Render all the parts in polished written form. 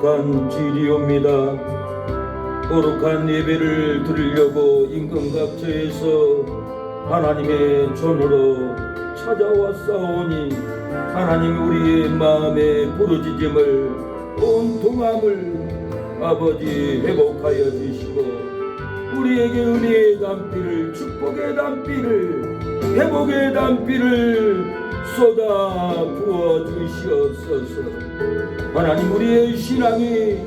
거룩한 주일이옵니다. 거룩한 예배를 드리려고 임금각처에서 하나님의 전으로 찾아왔사오니 하나님이 우리의 마음의 부르짖음을 온통함을 아버지 회복하여 주시고 우리에게 은혜의 담비를 축복의 담비를 회복의 담비를 쏟아 부어 주시옵소서. 하나님 우리의 신앙이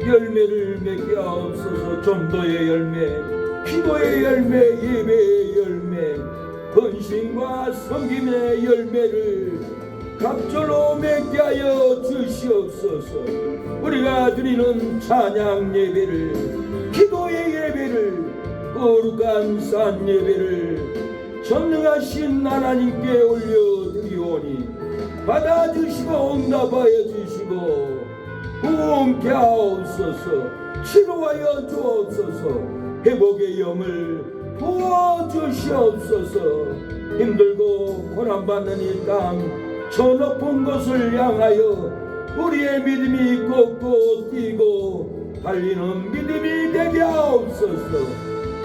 열매를 맺게 하옵소서. 전도의 열매, 기도의 열매, 예배의 열매, 헌신과 섬김의 열매를 갑절로 맺게 하여 주시옵소서. 우리가 드리는 찬양 예배를, 기도의 예배를, 거룩한 산 예배를 전능하신 하나님께 올려드리오니 받아주시고 응답하여 주시고 구원케 하옵소서. 치료하여 주옵소서. 회복의 영을 부어주시옵소서. 힘들고 고난받는 이 땅 저 높은 곳을 향하여 우리의 믿음이 꺾고 뛰고 달리는 믿음이 되게 하옵소서.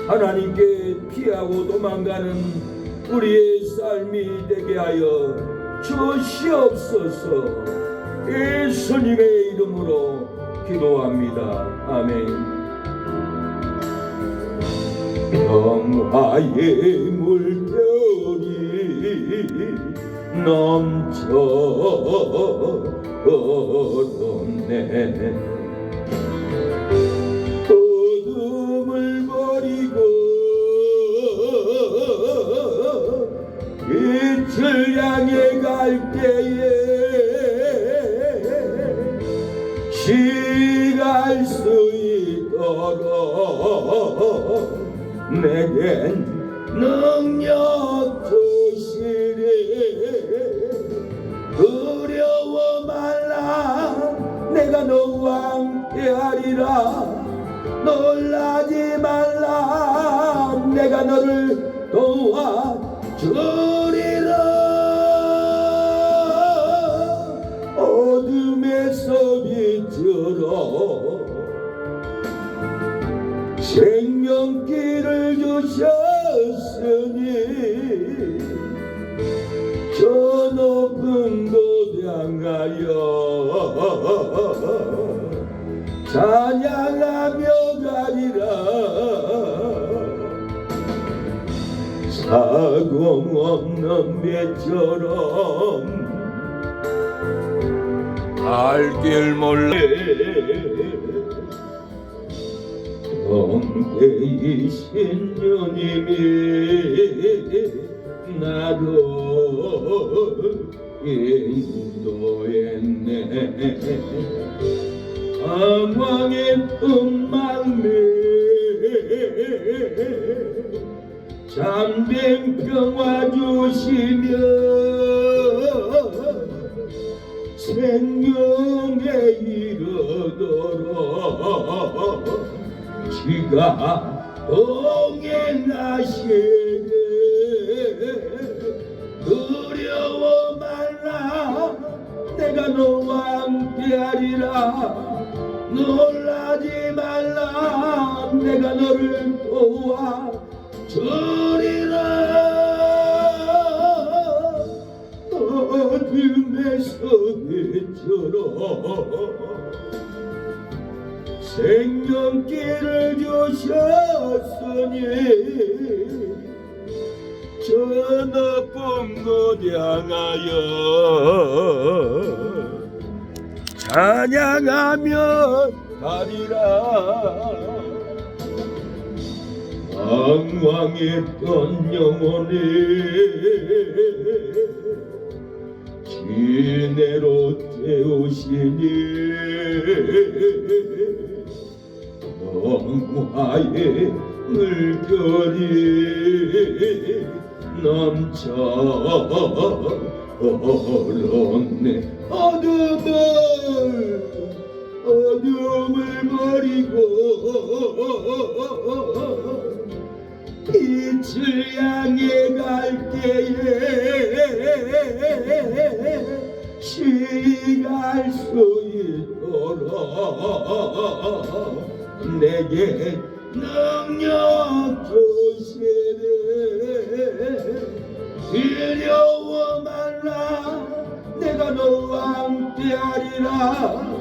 하나님께 피하고 도망가는 우리의 삶이 되게 하여 주시옵소서. 예수님의 이름으로 기도합니다. 아멘. 평화의 물결이 넘쳐 흐르네. 어둠을 버리고 빛을 향해 갈 때에 시갈 수 있도록 내겐 능력 주시리. 두려워 말라 내가 너와 함께하리라. 놀라지 말라 내가 너를 도와주리라. 어둠에서 빛으로 생명길을 주셨으니 저 높은 곳 향하여 찬양하며 가리라. 사공 없는 배처럼 알길 몰래 성대이신 주님이 나를 인도했네. 방황했던 마음에 잠든 평화 주시며 생명에 이르도록 지가 동행하시네. 두려워 말라 내가 너와 함께하리라. 놀라지 말라 내가 너를 도와주리라. 어둠에서 빛으로 생명길을 주셨으니 저 높은 곳 향하여 찬양하며 가리라. 방황했던 영혼이 지혜로 태우시니 영화의 물결이 넘쳐 흐르네. 어둠을 버리고 빛을 향해 갈 때에 시갈 멀리 갈 수 있도록 내게 능력 주시네. 두려워 말라, 내가 너와 함께하리라.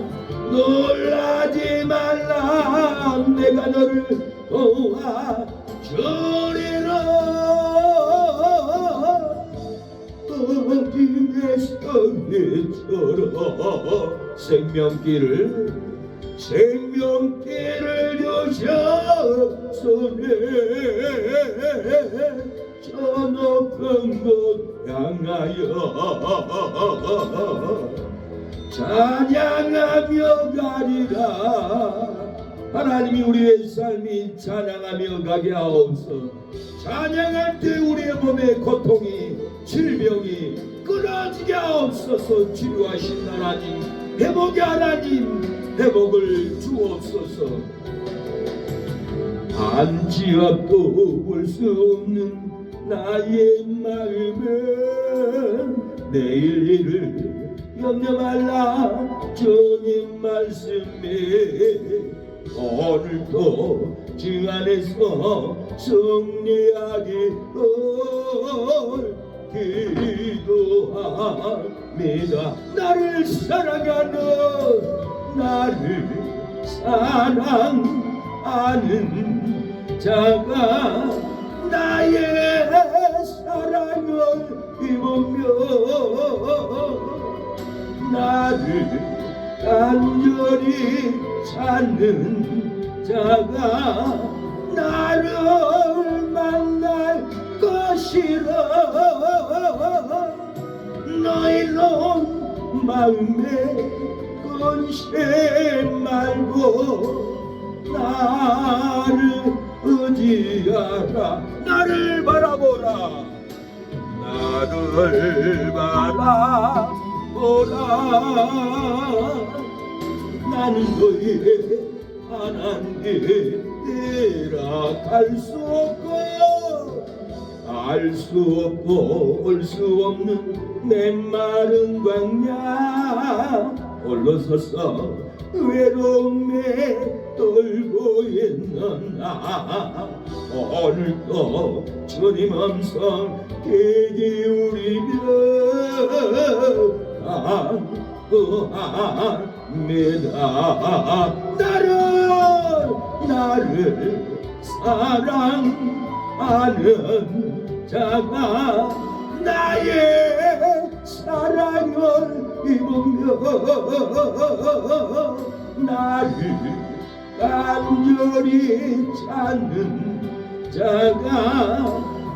놀라지 말라, 내가 너를 도와주리라. 어둠의 성에처럼 생명길을 주셨으네. 저 높은 곳 향하여 찬양하며 가리라. 하나님이 우리의 삶이 찬양하며 가게 하옵소서. 찬양할 때 우리의 몸의 고통이, 질병이 끊어지게 하옵소서. 치료하신 하나님, 회복의 하나님, 회복을 주옵소서. 안지압도 볼 수 없는 나의 마음은 내일 일을 염려 말라. 주님 말씀에 오늘도 주 안에서 승리하기를 기도합니다. 나를 사랑하는, 나를 사랑하는 자가 나의 사랑을 입으며 나를 간절히 찾는 자가 나를 만날 것이라. 너희는 마음에 근심 말고 나를 의지하라. 나를 바라보라. 나를 바라보라. 나는 너희의 하나님이라. 갈 수 없고 알 수 없고 올 수 없는 메마른 광야 홀로 서서 외로움에 떨고 있는 나. 오늘도 주님 음성 귀 기울이며 간구합니다. 나를 사랑하는 자가 나의 사랑을 입으며 나를 간절히 찾는 자가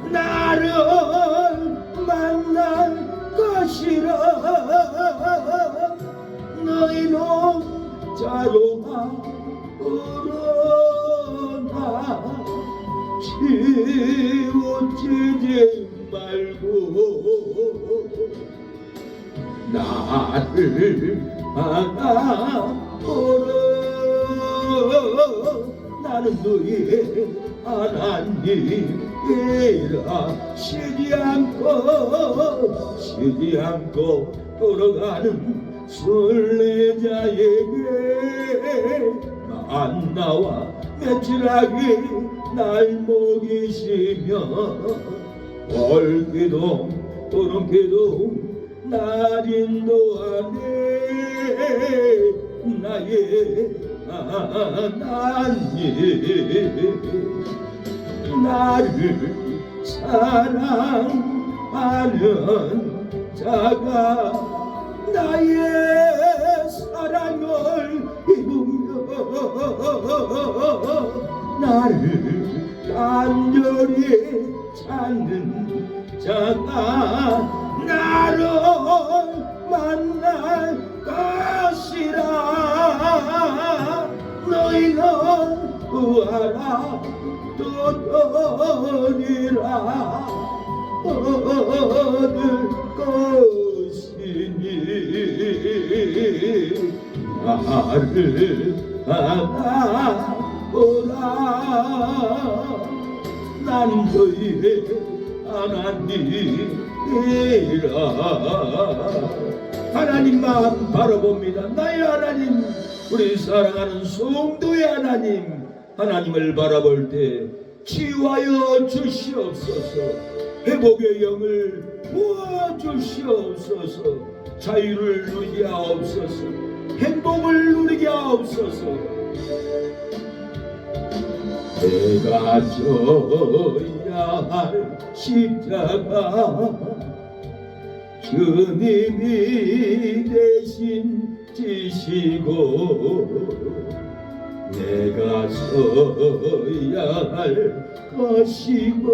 나를 만날 것이라. 너희는 자로가 그러나 치우치지 말고 나를 바라보라. 나는 너희의 하나님이라. 쉬지 않고 돌아가는 순례자에게 만나와 며칠하기 날 먹이시며 올기도 오른기도 날 인도하네. 나의 하나님, 나를 사랑하는 자가 나의 사랑을 입으며 나를 간절히 찾는 자가 나를 만날 것이라. 너희는 구하라 떠리라 얻을 것이니 나를 바라보라. 난 너희의 하나님이라. 하나님만 바라봅니다. 나의 하나님, 우리 사랑하는 성도의 하나님, 하나님을 바라볼 때 치유하여 주시옵소서. 회복의 영을 부어 주시옵소서. 자유를 누리게 하옵소서. 행복을 누리게 하옵소서. 내가 져야 할 십자가 주님이 대신 지시고 내가 서야 할 것이고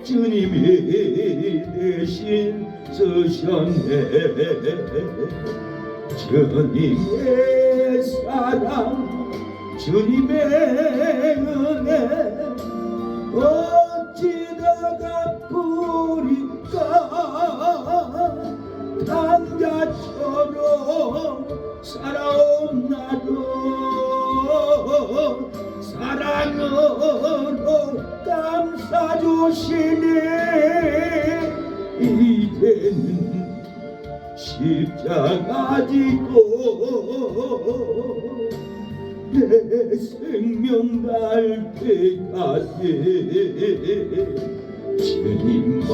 주님이 대신 서셨네. 주님의 사랑, 주님의 은혜 어찌다 갚으리까. 남자처럼 살아온 나도 사랑으로 감싸주시네. 이제는 십자가 지고 내 생명 날 때까지 주님만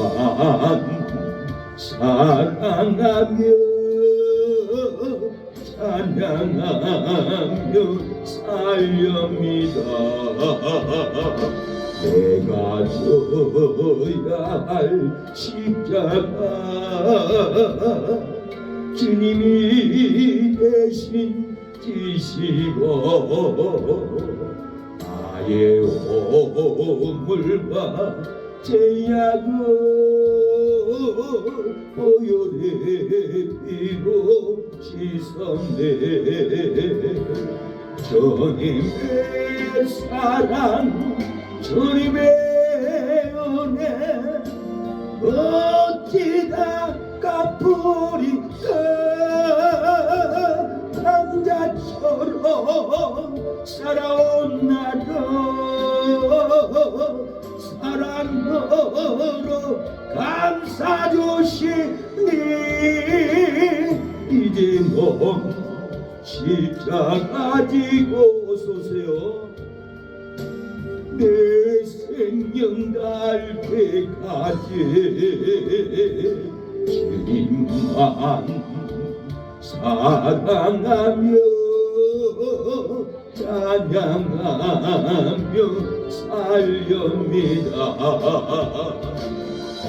사랑하며 찬양하며 살렵니다. 내가 져야 할 십자가 주님이 대신 지시고 나의 오물과 죄악을 보혈의 피로 씻었네. 주님의 사랑, 주님의 은혜 어찌다 갚으리까. 남자처럼 살아온 나를 사랑으로 감싸주시니. 이제 몸 십자가 지고 쏘세요. 내 생명 날 때까지 주님만 사랑하며 찬양하며 살렵니다.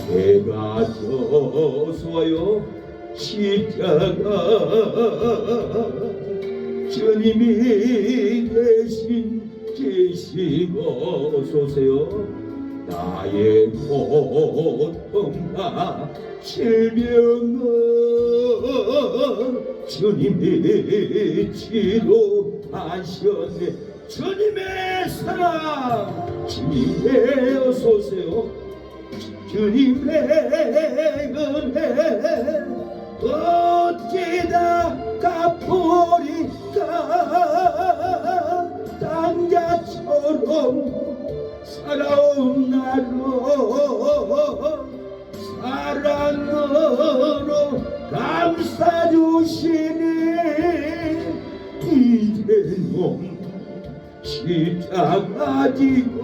내가 져서요 십자가 주님이 대신 지시고 쏘세요. 나의 고통과 질병은 주님이 치료하셨네. 주님의 사랑, 주님의 쏘세요. 주님의 은혜 어찌다 갚으리까. 남자처럼 살아온 나로 사랑으로 감싸주시니. 이제는 십자가 지고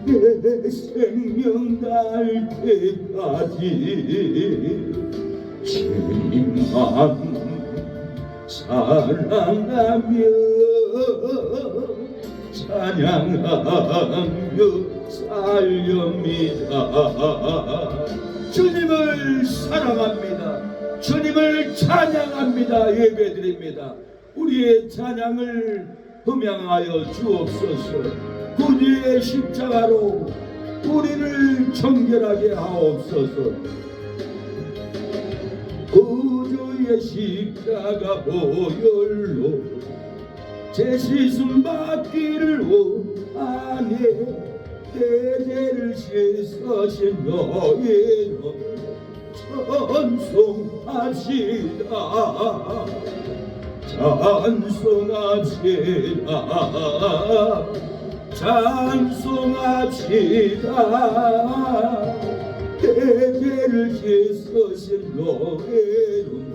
내 생명 날 때까지 주님만 사랑하며 찬양하며 살렵니다. 주님을 사랑합니다. 주님을 찬양합니다. 예배드립니다. 우리의 찬양을 흠양하여 주옵소서. 구주의 십자가로 우리를 정결하게 하옵소서. 구주의 십자가 보혈로 제 씻음 받기를 원하네. 내 죄를 씻으신 너의 찬송합시다. 찬송합시다. 찬송합시다. 내 죄를 씻으신 노예로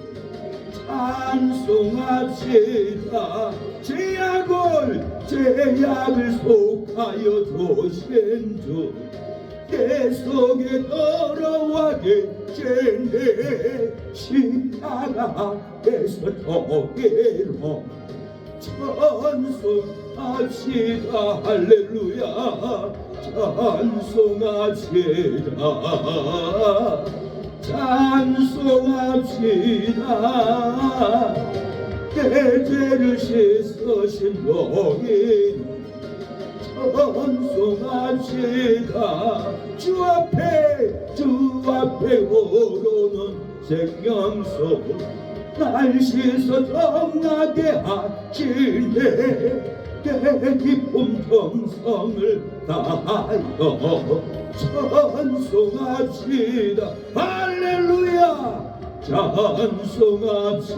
찬송합시다. 제약을 속하여 주신 주, 내 속에 들어와 계신 내 십자가에서 통일로 찬송합시다. 할렐루야. 찬송합시다. 찬송합시다. 내 죄를 씻으신 노인 찬송합시다. 주 앞에 오르는 생명수 날 씻어 정하게 하시네. 내 기쁨 정성을 다하여 찬송합시다. 할렐루야. 찬송합시다.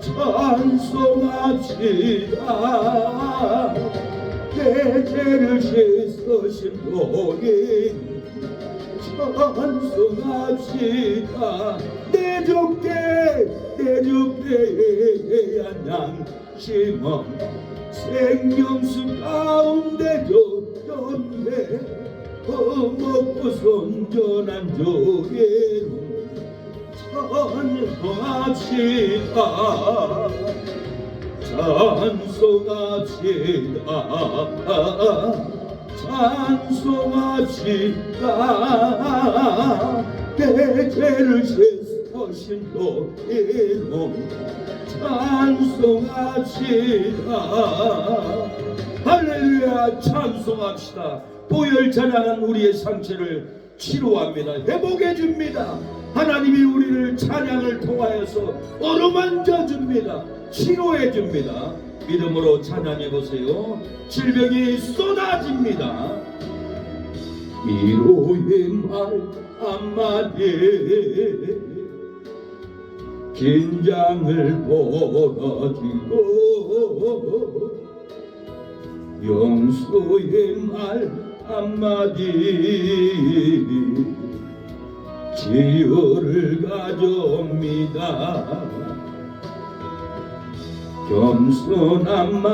찬송합시다. 내 죄를 씻으신 노인 찬송합시다. 내 주께 예한 양심은 생명수 가운데 줬네. 먹고 손전한 주예로 찬송합시다. 찬송합시다. 찬송합시다. 내 죄를 씻으신 노예로 찬송합시다. 할렐루야. 찬송합시다. 보혈 찬양한 우리의 상처를 치료합니다. 회복해 줍니다. 하나님이 우리를 찬양을 통하여서 어루만져 줍니다. 치료해 줍니다. 믿음으로 찬양해 보세요. 질병이 쏟아집니다. 위로의 말 한마디 긴장을 풀어주고 용서의 말 한마디 치유를 가져옵니다. 겸손한 말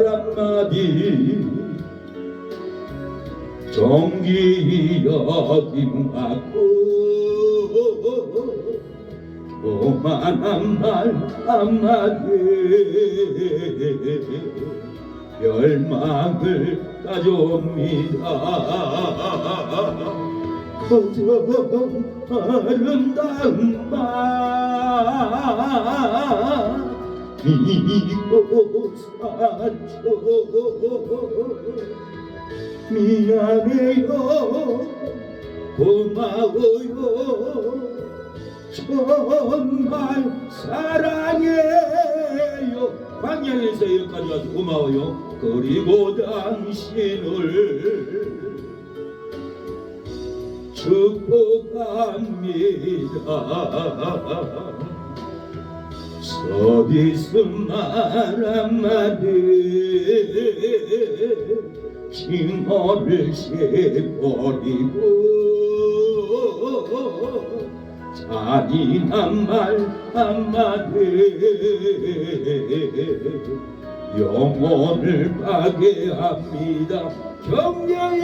한마디 정기 여김받고 오만한 말 한마디 멸망을 가져옵니다. 아름다운 말 믿고 사죠. 미안해요 고마워요 정말 사랑해요. 광양에서 여기까지 와서 고마워요. 그리고 당신을 축복합니다. 서비스 말 한마디 징어를 세버리고 잔인한 말 한마디 영혼을 파괴합니다. 격려의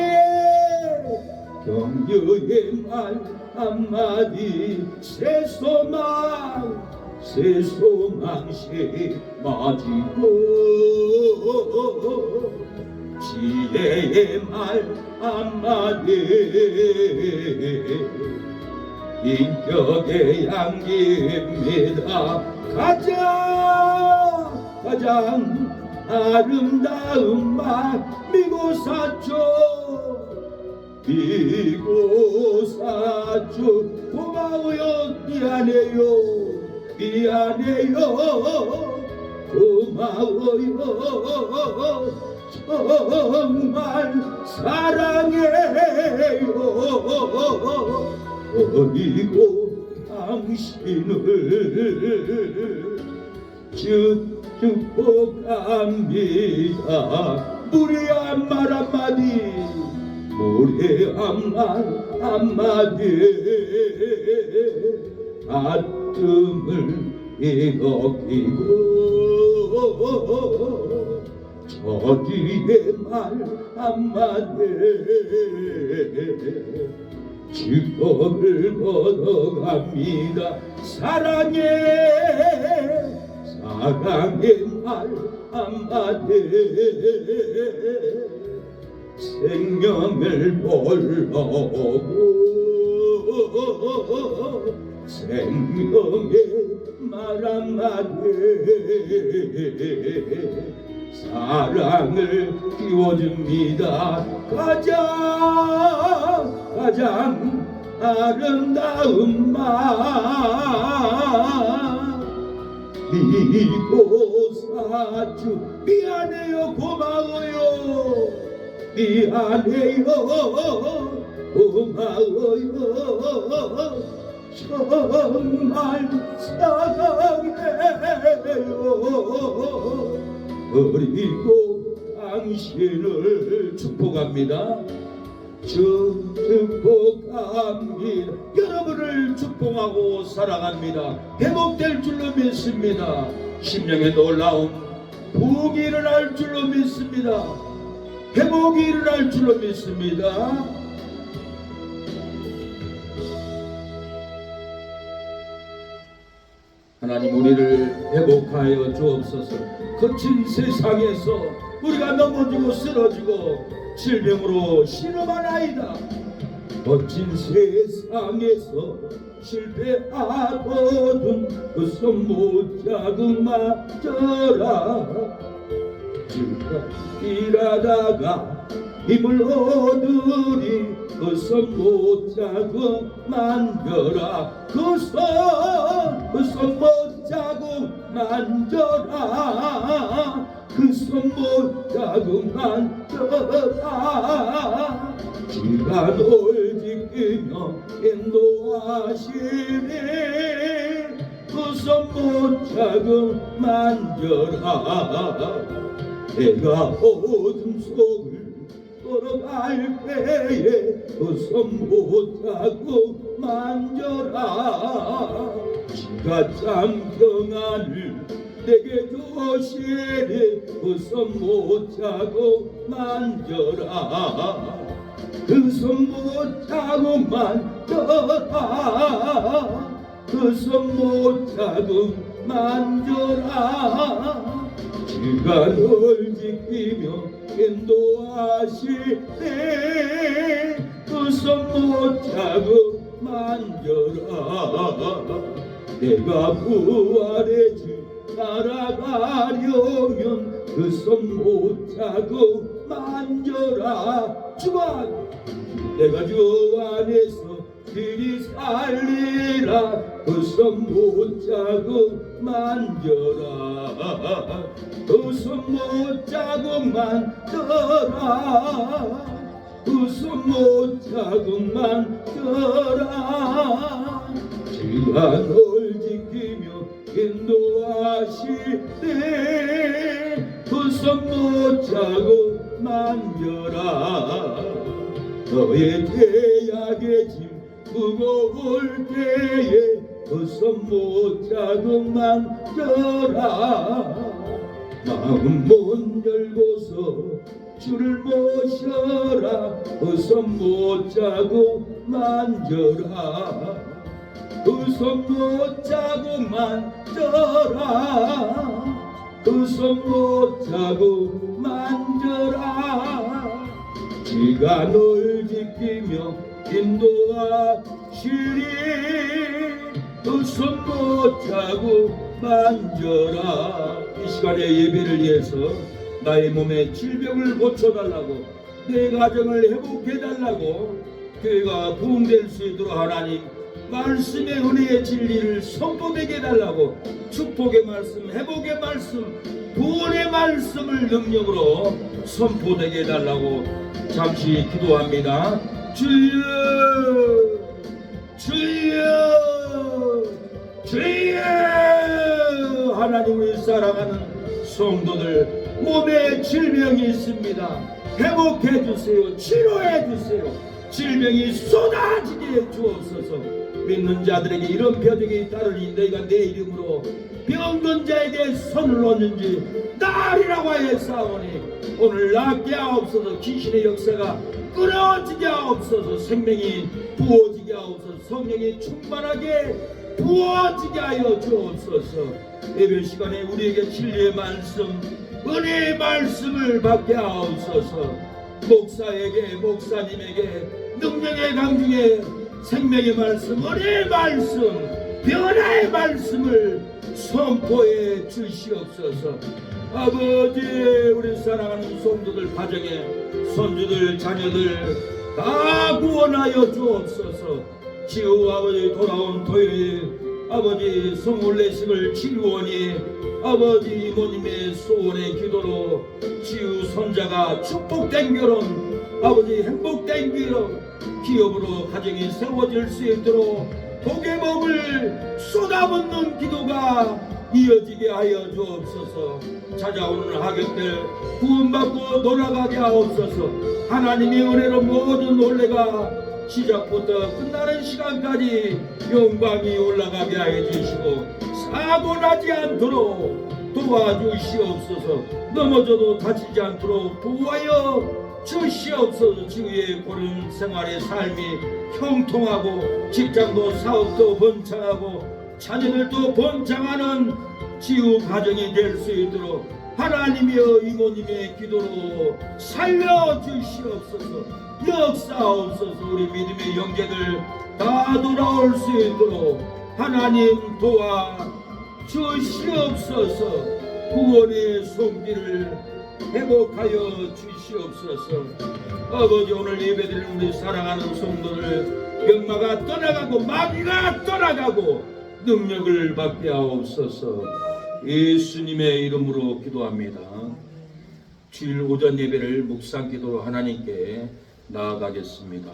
말 한마디 새 소망 심어지고 지혜의 말 한마디 인격의 향기입니다. 가장 아름다운 말 미고 사죠. 고마워요. 미안해요 고마워요 정말 사랑해요. 그리고 당신을 축복합니다. 무례한 말 한마디 노래 한말 한마디 가슴을 이어끼고 저지의 말 한마디 직업을 걷어갑니다. 사랑의 말 한마디 생명을 벌러오고 생명의 말 한마디 사랑을 키워줍니다. 가장 아름다운 말 미고 사주 미안해요 고마워요 미안해요 고마워요 정말 사랑해요. 그리고 당신을 축복합니다. 축복합니다. 여러분을 축복하고 사랑합니다. 회복될 줄로 믿습니다. 심령에 놀라운 부흥이 일어날 줄로 믿습니다. 회복이 일어날 줄로 믿습니다. 하나님 우리를 회복하여 주옵소서. 거친 세상에서 우리가 넘어지고 쓰러지고 질병으로 신음하나이다. 거친 세상에서 실패하거든 그 손 못 자그마져라. 일하다가 힘을 얻으리 그 손 못 자그만져라. 그 손 못 자그만져라. 그 손 못 자그만져라. 시간을 지키며 인도하시니 그 손 못 자그만져라. 내가 어둠 속을 걸어갈 때에 그 손 못 자그만져라. 지가장 평안을 내게 주시니 그 손 못 자그만져라. 그 손 못 자그만져라. 그 손 못 자그만져라. 시간을 지키며 인도하시네 그 손 못 자그만져라. 내가 부활의 길 따라가려면 그 손 못 자그만져라. 주관 내가 주 안에서 길이 살리라. 그 손 못 자그만져라. 그 손 못 자그만져라. 그 손 못 자그만져라. 시간을 지키며 인도하시네 그 손 못 자그만져라. 너의 죄악의 짐 무거울 때에 그 손 못 자그만져라. 마음 못 열고서 주를 모셔라. 그 손 못 자그만져라. 그 손 못 자그만져라. 그 손 못 자그만져라. 시간을 지키며 인도하시리 그 손 못 자그만져라. 이 시간에 예배를 위해서 나의 몸에 질병을 고쳐달라고, 내 가정을 회복해달라고, 교회가 부흥될 수 있도록 하나님 말씀의 은혜의 진리를 선포되게 해달라고, 축복의 말씀, 회복의 말씀, 구원의 말씀을 능력으로 선포되게 해달라고 잠시 기도합니다. 주여 주여 주여. 하나님을 사랑하는 성도들 몸에 질병이 있습니다. 회복해 주세요. 치료해 주세요. 질병이 쏟아지게 주옵소서. 믿는 자들에게 이런 표적이 따르니 너희가 내 이름으로 병든 자에게 손을 놓는지 나으리라고 하였사오니 오늘 낫게 하옵소서. 귀신의 역사가 끊어지게 하옵소서. 생명이 부어지게 하옵소서. 성령이 충만하게 부어지게 하여 주옵소서. 예배 시간에 우리에게 진리의 말씀, 은혜의 말씀을 받게 하옵소서. 목사에게, 목사님에게 능력의 강중에 생명의 말씀, 은혜의 말씀, 변화의 말씀을 선포해 주시옵소서. 아버지, 우리 사랑하는 성도들 가정에 손주들 자녀들 다 구원하여 주옵소서. 지우 아버지 돌아온 토요일 아버지 성울례식을 치루오니 아버지 이모님의 소원의 기도로 지우 손자가 축복된 결혼 아버지 행복된 결혼 기업으로 가정이 세워질 수 있도록 복의 복을 쏟아붓는 기도가 이어지게 하여 주옵소서. 찾아오는 하객들 구원받고 돌아가게 하옵소서. 하나님의 은혜로 모든 올레가 시작부터 끝나는 시간까지 영광이 올라가게 하여 주시고 사고 나지 않도록 도와주시옵소서. 넘어져도 다치지 않도록 도와여 주시옵소서. 지구의 고른 생활의 삶이 형통하고 직장도 사업도 번창하고 자녀들도 번창하는 지우 가정이 될 수 있도록 하나님이여 이모님의 기도로 살려주시옵소서. 역사옵소서. 우리 믿음의 형제들 다 돌아올 수 있도록 하나님 도와 주시옵소서. 구원의 손길을 회복하여 주시옵소서. 아버지, 오늘 예배드리는 우리 사랑하는 성도들 병마가 떠나가고 마귀가 떠나가고 능력을 받게 하옵소서. 예수님의 이름으로 기도합니다. 주일 오전 예배를 묵상 기도로 하나님께 나아가겠습니다.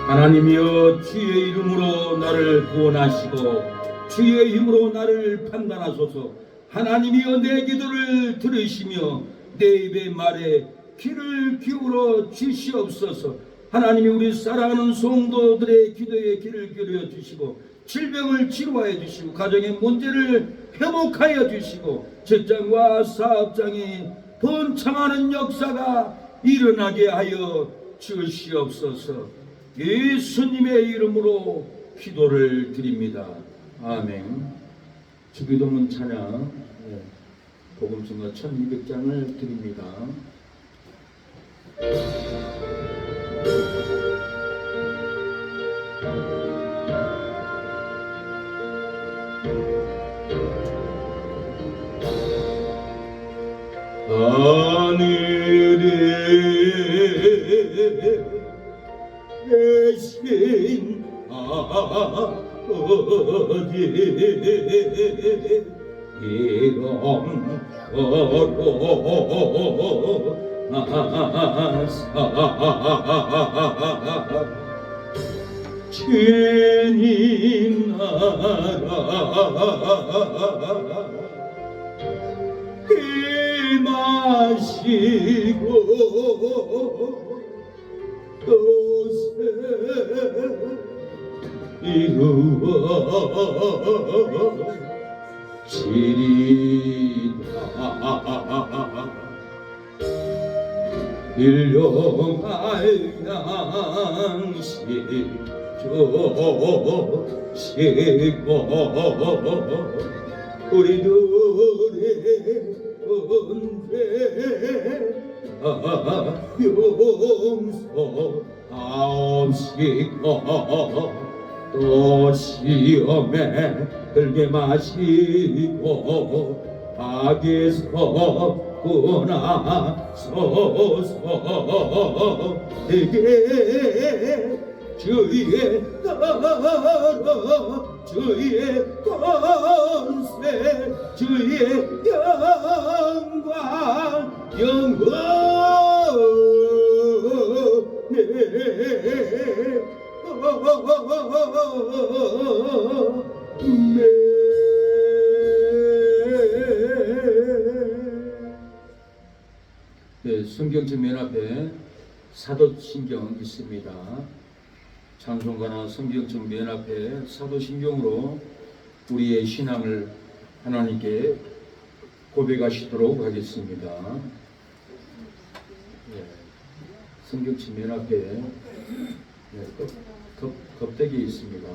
하나님이여, 주의 이름으로 나를 구원하시고 주의 힘으로 나를 판단하소서. 하나님이여, 내 기도를 들으시며 내 입의 말에 귀를 기울여 주시옵소서. 하나님이 우리 사랑하는 성도들의 기도에 귀를 기울여 주시고 질병을 치료하여 주시고 가정의 문제를 회복하여 주시고 직장과 사업장이 번창하는 역사가 일어나게 하여 주시옵소서. 예수님의 이름으로 기도를 드립니다. 아멘. 주기도문 찬양 복음성가 1200장을 드립니다. 하늘에 계신 아버지 이름으로 나사 주님 나라 임하시고 뜻을 이루어지리다. 일용할 양식 주시고 우리들의 은혜 용서하옵시고 또 시험에 들게 마시고 악에서 구원하소서. 내게 주의 나라 주의 권세 주의 영광 네, 성경책 맨 앞에 사도신경 있습니다. 찬송가나 성경책 맨 앞에 사도신경으로 우리의 신앙을 하나님께 고백하시도록 하겠습니다. 네, 성경책 맨 앞에 네, 겁대기 있습니다.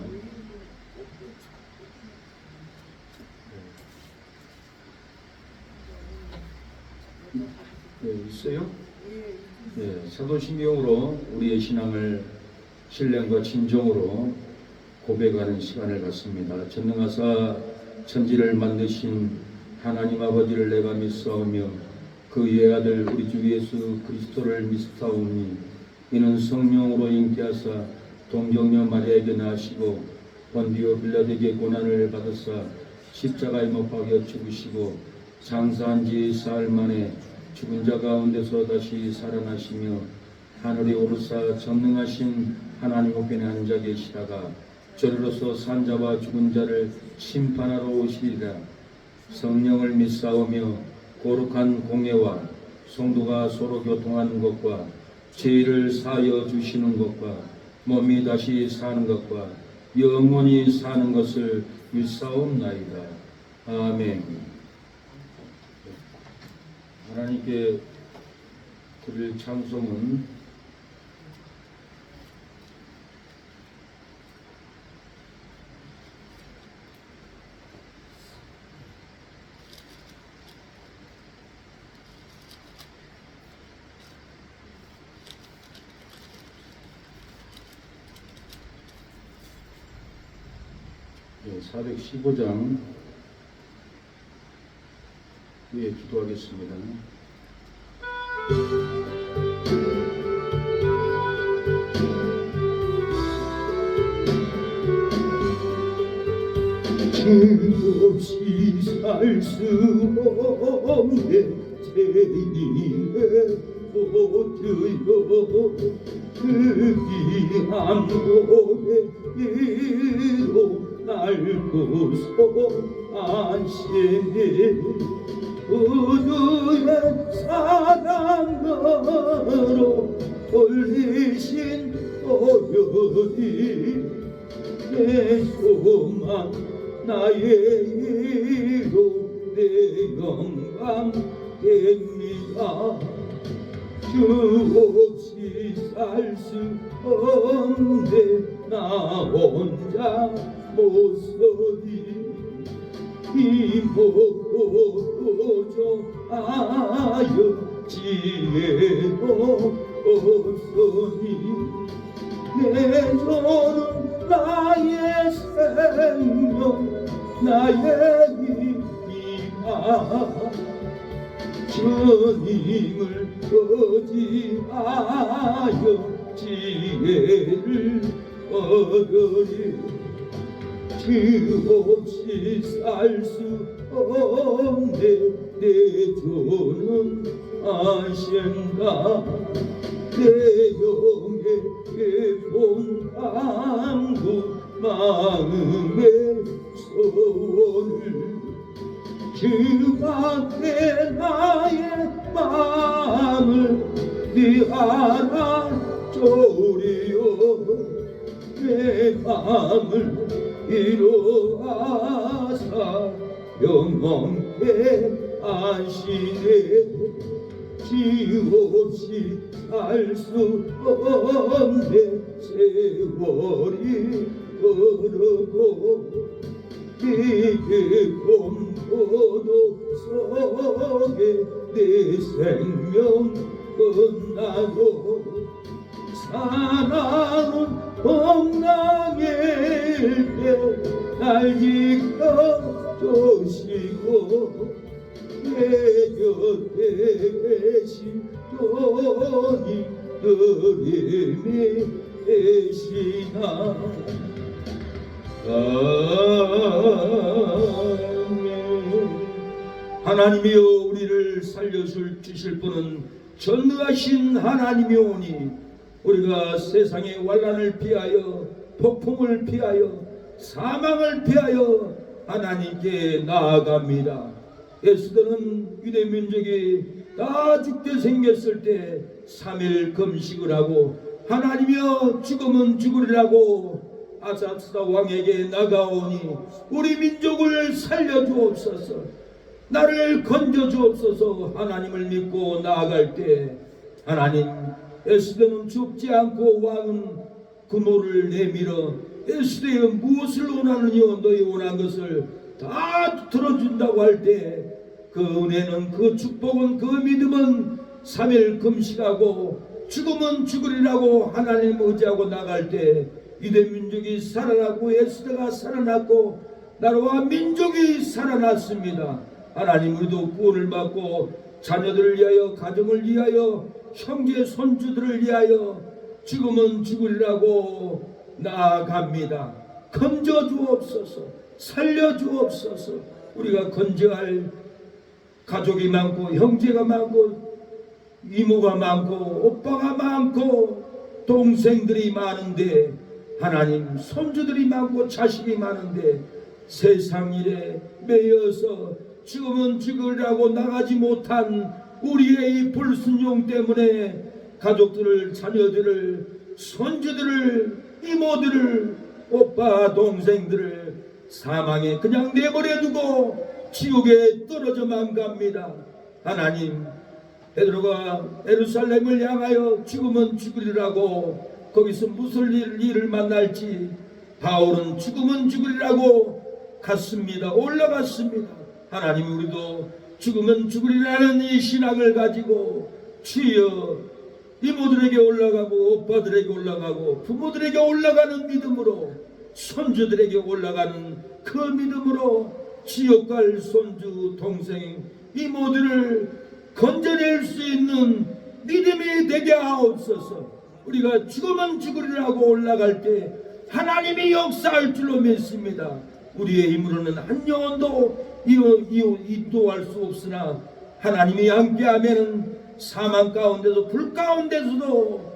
네, 있어요? 네, 사도신경으로 우리의 신앙을 신령과 진정으로 고백하는 시간을 갖습니다. 전능하사 천지를 만드신 하나님 아버지를 내가 믿사오며 그 외아들 우리 주 예수 그리스도를 믿사오니 이는 성령으로 잉태하사 동정녀 마리아에게 나시고 본디오 빌라도에게 고난을 받으사 십자가에 못 박여 죽으시고 장사한 지 사흘 만에 죽은 자 가운데서 다시 살아나시며 하늘에 오르사 전능하신 하나님 우편에 앉아 계시다가 저리로서 산자와 죽은 자를 심판하러 오시리라. 성령을 믿사오며 거룩한 공예와 성도가 서로 교통하는 것과 죄를 사하여 주시는 것과 몸이 다시 사는 것과 영원히 사는 것을 믿사옵나이다. 아멘. 하나님께 드릴 찬송은 네, 415장 위에 기도하겠습니다. 죄 없이 살 수 없네 죄인의 보드여 그 귀한 고백으로 날고서 안심해 우주의 사랑으로 돌리신 오연이 내 소망 나의 이로 내 영광입니다. 주 없이 살 수 없네 나 혼자 못 서리 힘없고 저하여 지혜도 없으니 내 조는 나의 생명 나의 힘이야 주님을 의지하여 지혜를 얻으리 주 없이 살 수 없네 내 주는 아신다 내 영의 본당구 마음의 소원을 주밖에 나의 마음을 네 알아주리요 내 마음을 이루하사 영원히 안시네 주 없이 살 수 없네 세월이 흐르고 이게 공포도 속에 내 생명 끝나고 사나운 풍랑일 때 날 지켜 주시고 내 곁에 계신 주님 그림이 계시나 하나님이여 우리를 살려주실 분은 전능하신 하나님이오니 우리가 세상의 환난을 피하여 폭풍을 피하여 사망을 피하여 하나님께 나아갑니다. 에스더는 유대 민족이 다 죽게 생겼을 때 3일 금식을 하고 하나님이여 죽으면 죽으리라고 아사스다 왕에게 나가오니 우리 민족을 살려주옵소서 나를 건져주옵소서 하나님을 믿고 나아갈 때 하나님 에스더는 죽지 않고 왕은 그모를 내밀어 에스더여 무엇을 원하느냐 너희 원한 것을 다 들어준다고 할 때 그 은혜는 그 축복은 그 믿음은 3일 금식하고 죽으면 죽으리라고 하나님 의지하고 나갈 때 유대 민족이 살아나고 에스더가 살아났고 나라와 민족이 살아났습니다. 하나님 우리도 구원을 받고 자녀들을 위하여 가정을 위하여 형제 손주들을 위하여 죽으면 죽으리라고 나아갑니다. 건져 주옵소서 살려 주옵소서. 우리가 건져할 가족이 많고 형제가 많고 이모가 많고 오빠가 많고 동생들이 많은데 하나님 손주들이 많고 자식이 많은데 세상 일에 매여서 죽으면 죽으라고 나가지 못한 우리의 이 불순종 때문에 가족들을 자녀들을 손주들을 이모들을 오빠 동생들을 사망에 그냥 내버려두고 지옥에 떨어져만 갑니다. 하나님 베드로가 예루살렘을 향하여 죽으면 죽으리라고 거기서 무슨 일을 만날지 바울은 죽으면 죽으리라고 갔습니다. 올라갔습니다. 하나님 우리도 죽으면 죽으리라는 이 신앙을 가지고 주여 이모들에게 올라가고 오빠들에게 올라가고 부모들에게 올라가는 믿음으로 손주들에게 올라가는 그 믿음으로 지옥 갈 손주 동생 이모들을 건져낼 수 있는 믿음이 되게 하옵소서. 우리가 죽으면 죽으리라고 올라갈 때 하나님이 역사할 줄로 믿습니다. 우리의 힘으로는 한 영혼도 인도할 수 없으나 하나님이 함께하면 사망 가운데도 불 가운데서도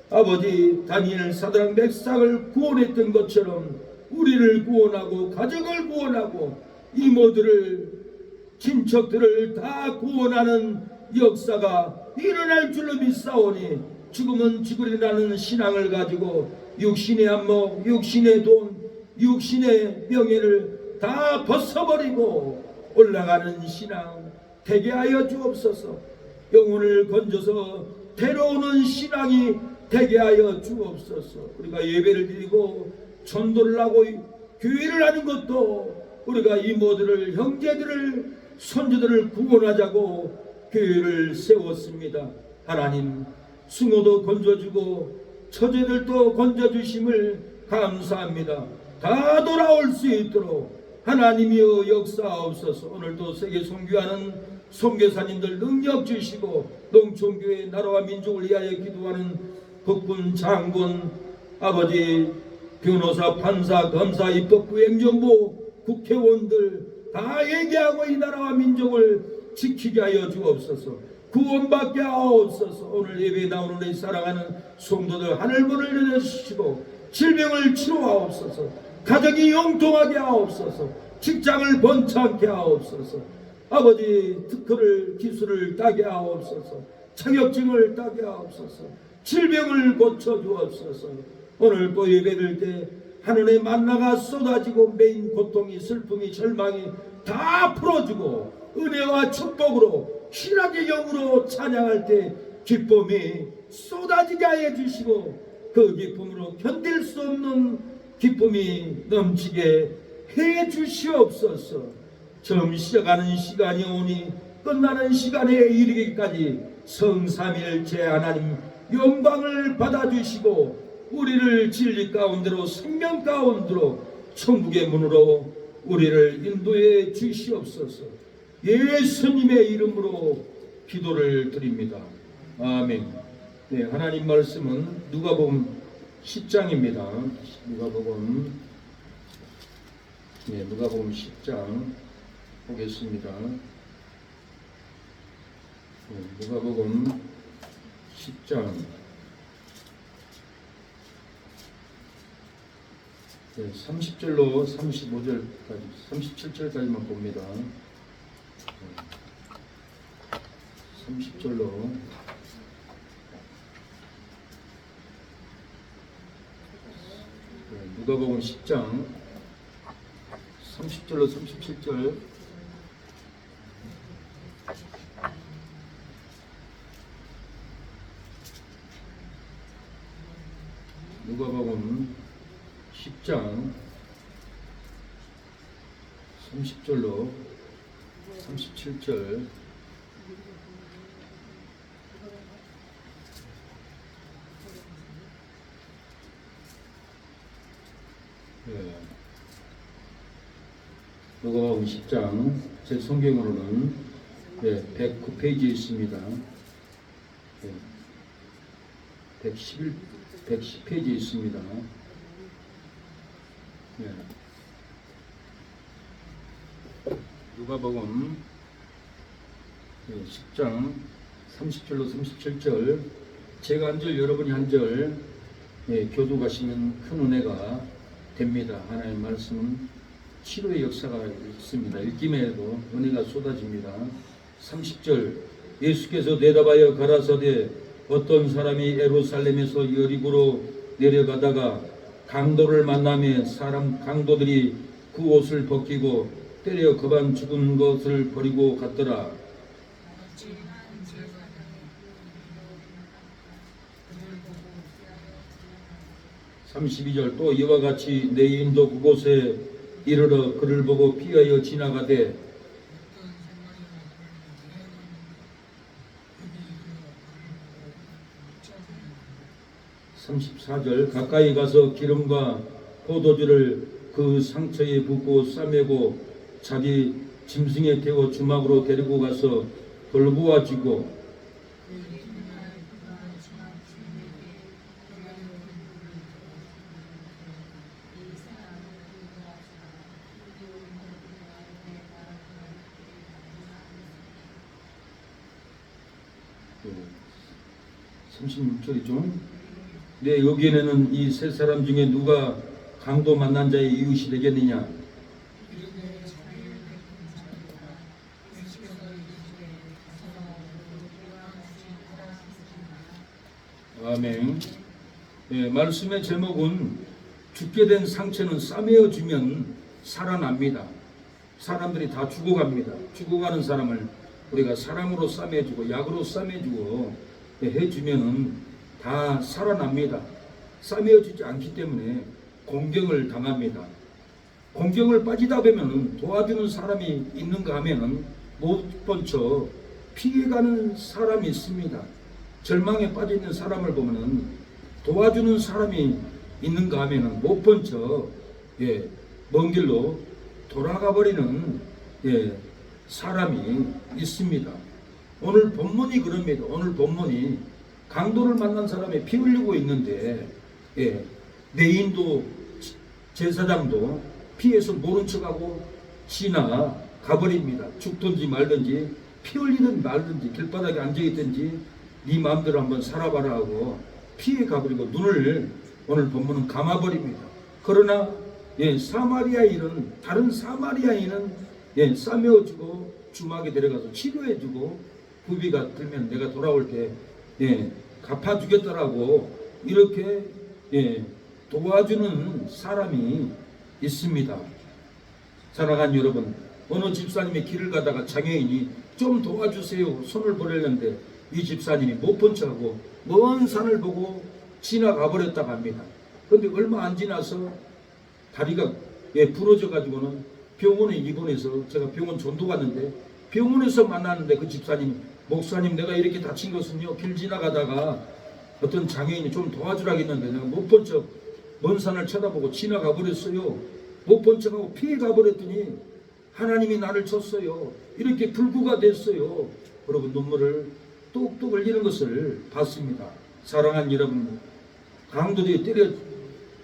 아버지 다니엘 사드락 맥삭을 구원했던 것처럼 우리를 구원하고 가족을 구원하고 이모들을 친척들을 다 구원하는 역사가 일어날 줄로 믿사오니 죽으면 죽으리라는 신앙을 가지고 육신의 안목, 육신의 돈, 육신의 명예를 다 벗어버리고 올라가는 신앙 되게 하여 주옵소서. 영혼을 건져서 데려오는 신앙이 되게 하여 주옵소서. 우리가 예배를 드리고 전도를 하고 교회를 하는 것도 우리가 이모들을 형제들을 손주들을 구원하자고 교회를 세웠습니다. 하나님 승호도 건져주고 처제들도 건져주심을 감사합니다. 다 돌아올 수 있도록 하나님이여 역사하옵소서. 오늘도 세계 선교하는 선교사님들 능력 주시고 농촌교회 나라와 민족을 위하여 기도하는 국군 장군 아버지 변호사 판사 검사 입법부 행정부 국회의원들 다 얘기하고 이 나라와 민족을 지키게 하여 주옵소서. 구원받게 하옵소서. 오늘 예배에 나오는 우리 사랑하는 성도들 하늘문을 열어주시고 질병을 치료하옵소서. 가정이 영통하게 하옵소서. 직장을 번창케 하옵소서. 아버지 특허를 기술을 따게 하옵소서. 자격증을 따게 하옵소서. 질병을 고쳐주옵소서. 오늘 또 예배될 때 하늘의 만나가 쏟아지고 메인 고통이 슬픔이 절망이 다 풀어주고 은혜와 축복으로 신학의 영으로 찬양할 때 기쁨이 쏟아지게 하여 주시고 그 기쁨으로 견딜 수 없는 기쁨이 넘치게 해 주시옵소서. 처음 시작하는 시간이 오니 끝나는 시간에 이르기까지 성삼일체 하나님 영광을 받아주시고 우리를 진리 가운데로 생명 가운데로 천국의 문으로 우리를 인도해 주시옵소서. 예수님의 이름으로 기도를 드립니다. 아멘. 네, 하나님 말씀은 누가복음 10장입니다. 누가복음 10장 보겠습니다. 누가복음 10장 30절로 35절까지 37절까지만 봅니다. 30절로 누가복음 10장 30절로 37절 누가복음 10장 30절로 37절 누가복음 10장 제 성경으로는 109페이지에 있습니다. 110페이지에 있습니다. 누가복음 10장 30절로 37절 제가 한 절 여러분이 한 절 교독하시면 큰 은혜가 됩니다. 하나님의 말씀은 치료의 역사가 있습니다. 읽기만 해도 은혜가 쏟아집니다. 30절 예수께서 대답하여 가라사대 어떤 사람이 예루살렘에서 여리고로 내려가다가 강도를 만나며 강도들이 그 옷을 벗기고 때려 거반 죽은 것을 버리고 갔더라. 32절 또 이와 같이 내 인도 그곳에 이르러 그를 보고 피하여 지나가되 34절 가까이 가서 기름과 포도주를 그 상처에 붓고 싸매고 자기 짐승에 태워 주막으로 데리고 가서 돌보아주고 36절이죠. 네, 여기에는 이 세 사람 중에 누가 강도 만난 자의 이웃이 되겠느냐? 아멘. 네, 말씀의 제목은 죽게 된 상처는 싸매어 주면 살아납니다. 사람들이 다 죽어갑니다. 죽어가는 사람을 우리가 사람으로 싸매주고 약으로 싸매주고 해주면은 다 살아납니다. 싸매어주지 않기 때문에 공경을 당합니다. 공경을 빠지다 보면은 도와주는 사람이 있는가 하면은 못 번쳐 피해가는 사람이 있습니다. 절망에 빠져 있는 사람을 보면은 도와주는 사람이 있는가 하면은 못 번쳐 먼 길로 돌아가 버리는 사람이 있습니다. 오늘 본문이 그럽니다. 오늘 본문이 강도를 만난 사람이 피 흘리고 있는데 내인도 제사장도 피해서 모른 척하고 지나가버립니다. 죽든지 말든지 피 흘리든 말든지 길바닥에 앉아있든지 네 마음대로 한번 살아봐라 하고 피해 가버리고 눈을 오늘 본문은 감아버립니다. 그러나 다른 사마리아인은 싸매어주고 주막에 데려가서 치료해주고 부비가 들면 내가 돌아올 때 갚아주겠다라고 이렇게 도와주는 사람이 있습니다. 사랑하는 여러분, 어느 집사님이 길을 가다가 장애인이 좀 도와주세요 손을 벌였는데 이 집사님이 못 본 척하고 먼 산을 보고 지나가 버렸다고 합니다. 그런데 얼마 안 지나서 다리가 부러져 가지고는 병원에 입원해서 제가 병원 전도 갔는데 병원에서 만났는데 그 집사님 목사님 내가 이렇게 다친 것은요 길 지나가다가 어떤 장애인이 좀 도와주라고 했는데 내가 못 본 척 먼 산을 쳐다보고 지나가 버렸어요. 못 본 척하고 피해 가버렸더니 하나님이 나를 쳤어요. 이렇게 불구가 됐어요. 여러분 눈물을 뚝뚝 흘리는 것을 봤습니다. 사랑하는 여러분, 강도들이 때려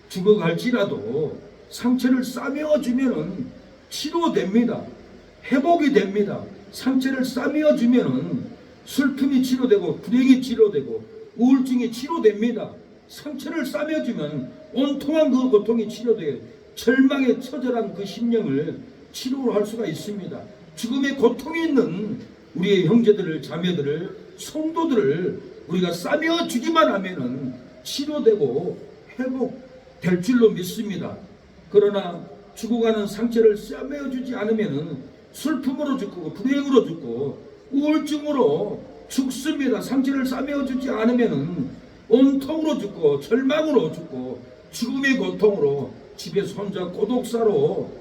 죽어갈지라도 상처를 싸매어 주면은 치료됩니다. 회복이 됩니다. 상처를 싸매어 주면은 슬픔이 치료되고 불행이 치료되고 우울증이 치료됩니다. 상처를 싸매어 주면 온통한 그 고통이 치료되고 절망에 처절한 그 심령을 치료할 수가 있습니다. 죽음의 고통이 있는 우리의 형제들을 자매들을 성도들을 우리가 싸매어 주기만 하면은 치료되고 회복될 줄로 믿습니다. 그러나 죽어가는 상처를 싸매어 주지 않으면은 슬픔으로 죽고 불행으로 죽고 우울증으로 죽습니다. 상처를 싸매어 주지 않으면은 온통으로 죽고 절망으로 죽고 죽음의 고통으로 집에서 혼자 고독사로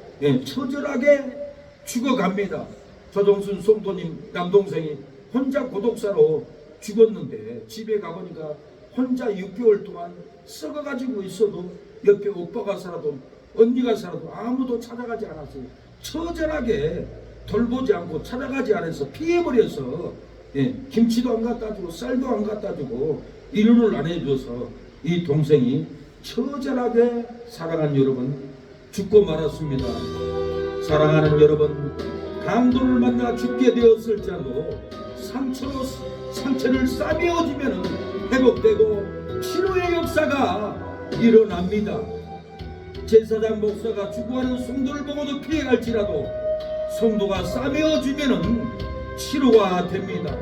처절하게 죽어갑니다. 조정순 성도님 남동생이 혼자 고독사로 죽었는데 집에 가보니까 혼자 6개월 동안 썩어가지고 있어도 옆에 오빠가 살아도 언니가 살아도 아무도 찾아가지 않았어요. 처절하게 돌보지 않고 찾아가지 않아서 피해버려서 김치도 안 갖다 주고 쌀도 안 갖다 주고 일을 안 해줘서 이 동생이 처절하게 사랑하는 여러분 죽고 말았습니다. 사랑하는 여러분, 강도를 만나 죽게 되었을지라도 상처를 싸매어 주면 회복되고 치료의 역사가 일어납니다. 제사장 목사가 죽어가는 성도를 보고도 피해갈지라도 성도가 싸매어 주면 치료가 됩니다.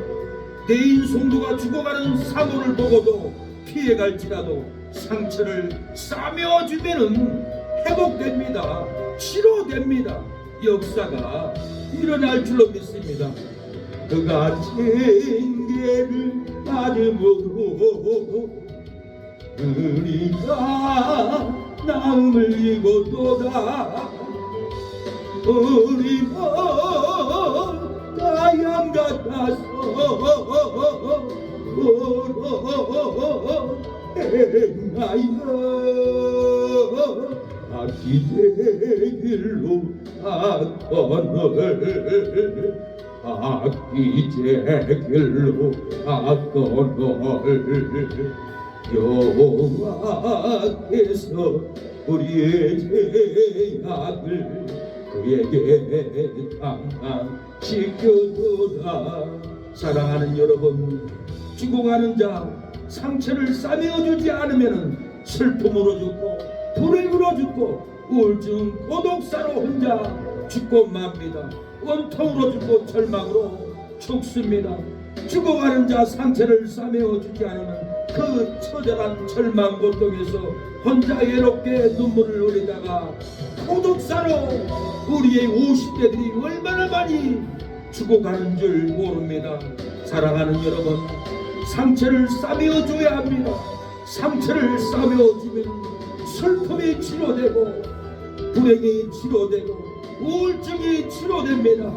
대인 성도가 죽어가는 사모를 보고도 피해갈지라도 상처를 싸매어 주면 회복됩니다. 치료됩니다. 역사가 일어날 줄로 믿습니다. 그가 징계를 받음으로 우리가 나음을 입었도다. 우리 모두 양 같아서 행하여 악기제 길로 악기제 길로 여호와께서 우리의 죄악을 그에게 담당시켜도다. 사랑하는 여러분, 죽어가는 자 상처를 싸매어 주지 않으면 슬픔으로 죽고 불행으로 죽고 우울증 고독사로 혼자 죽고 맙니다. 원통으로 죽고 절망으로 죽습니다. 죽어가는 자 상처를 싸매어 주지 않으면 그 처절한 절망 고통에서 혼자 외롭게 눈물을 흘리다가 고독사로 우리의 50대들이 얼마나 많이 죽어가는 줄 모릅니다. 사랑하는 여러분, 상처를 싸매어 줘야 합니다. 상처를 싸매어 주면 슬픔이 치료되고 불행이 치료되고 우울증이 치료됩니다.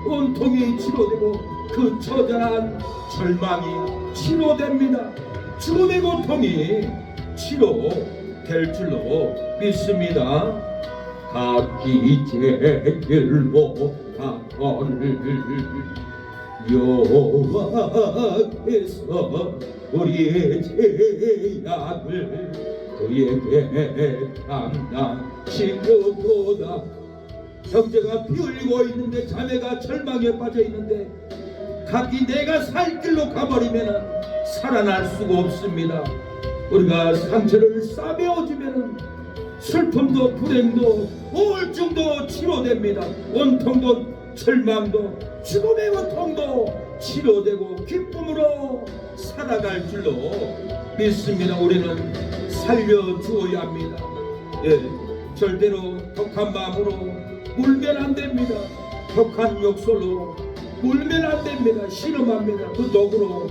온통이 치료되고 그 처절한 절망이 치료됩니다. 죽음의 고통이 치료될 줄로 믿습니다. 각기 제 길로 가거늘 여호와께서 우리의 죄악을 그에게 담당시켜도다. 형제가 피 흘리고 있는데 자매가 절망에 빠져 있는데 각기 내가 살 길로 가버리면 살아날 수가 없습니다. 우리가 상처를 싸매어 주면 슬픔도 불행도 우울증도 치료됩니다. 원통도 절망도 죽음의 고통도 치료되고 기쁨으로 살아갈 줄로 믿습니다. 우리는 살려주어야 합니다. 절대로 독한 마음으로 울면 안 됩니다. 독한 욕설로 울면 안 됩니다. 실험합니다. 그 독으로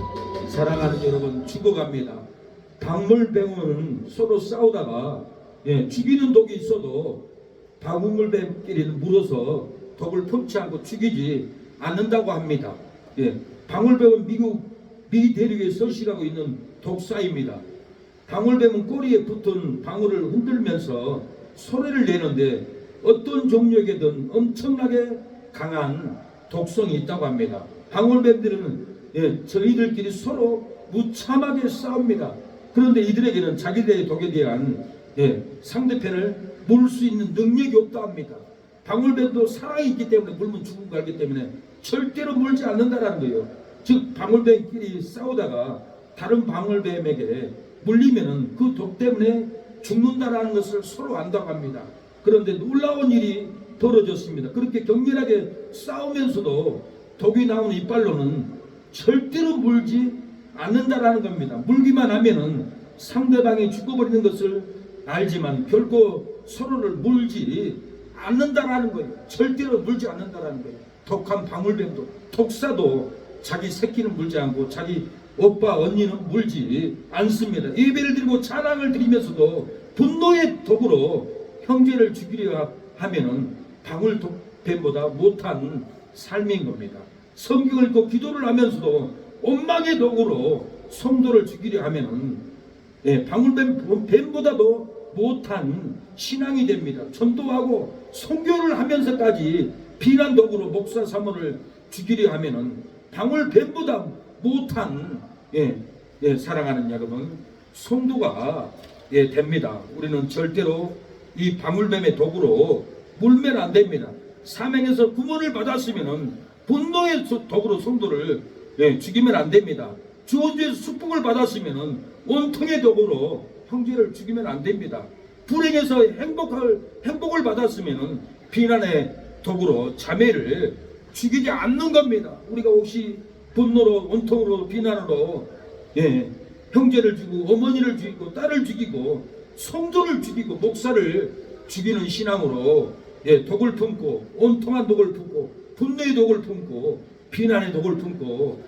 사랑하는 여러분 죽어갑니다. 박물뱀은 서로 싸우다가 죽이는 독이 있어도 박물뱀끼리는 물어서 독을 품지 않고 죽이지 않는다고 합니다. 방울뱀은 미 대륙에 서식하고 있는 독사입니다. 방울뱀은 꼬리에 붙은 방울을 흔들면서 소리를 내는데 어떤 종류에게든 엄청나게 강한 독성이 있다고 합니다. 방울뱀들은 저희들끼리 서로 무참하게 싸웁니다. 그런데 이들에게는 자기들의 독에 대한 상대편을 물 수 있는 능력이 없다 합니다. 방울뱀도 사랑이 있기 때문에 물면 죽고 가기 때문에 절대로 물지 않는다라는 거예요. 즉 방울뱀끼리 싸우다가 다른 방울뱀에게 물리면은 그 독 때문에 죽는다라는 것을 서로 안다고 합니다. 그런데 놀라운 일이 벌어졌습니다. 그렇게 격렬하게 싸우면서도 독이 나오는 이빨로는 절대로 물지 않는다라는 겁니다. 물기만 하면은 상대방이 죽어버리는 것을 알지만 결코 서로를 물지 않는다라는 거예요. 절대로 물지 않는다라는 거예요. 독한 방울뱀도, 독사도 자기 새끼는 물지 않고 자기 오빠 언니는 물지 않습니다. 예배를 드리고 찬양을 드리면서도 분노의 독으로 형제를 죽이려 하면은 방울뱀보다 못한 삶인 겁니다. 성경을 읽고 기도를 하면서도 원망의 독으로 성도를 죽이려 하면은 방울뱀보다도 못한 신앙이 됩니다. 전도하고 선교를 하면서까지 비난 독으로 목사 사모를 죽이려 하면은 방울뱀보다 못한 사랑하는 여러분 성도가 됩니다. 우리는 절대로 이 방울뱀의 독으로 물면 안 됩니다. 사명에서 구원을 받았으면은 분노의 독으로 성도를 죽이면 안 됩니다. 주원주에서 축복을 받았으면은 원통의 독으로 형제를 죽이면 안 됩니다. 불행해서 행복을 받았으면은 비난의 독으로 자매를 죽이지 않는 겁니다. 우리가 혹시 분노로 원통으로 비난으로 형제를 죽이고 어머니를 죽이고 딸을 죽이고 성도를 죽이고 목사를 죽이는 신앙으로 독을 품고 온통한 독을 품고 분노의 독을 품고 비난의 독을 품고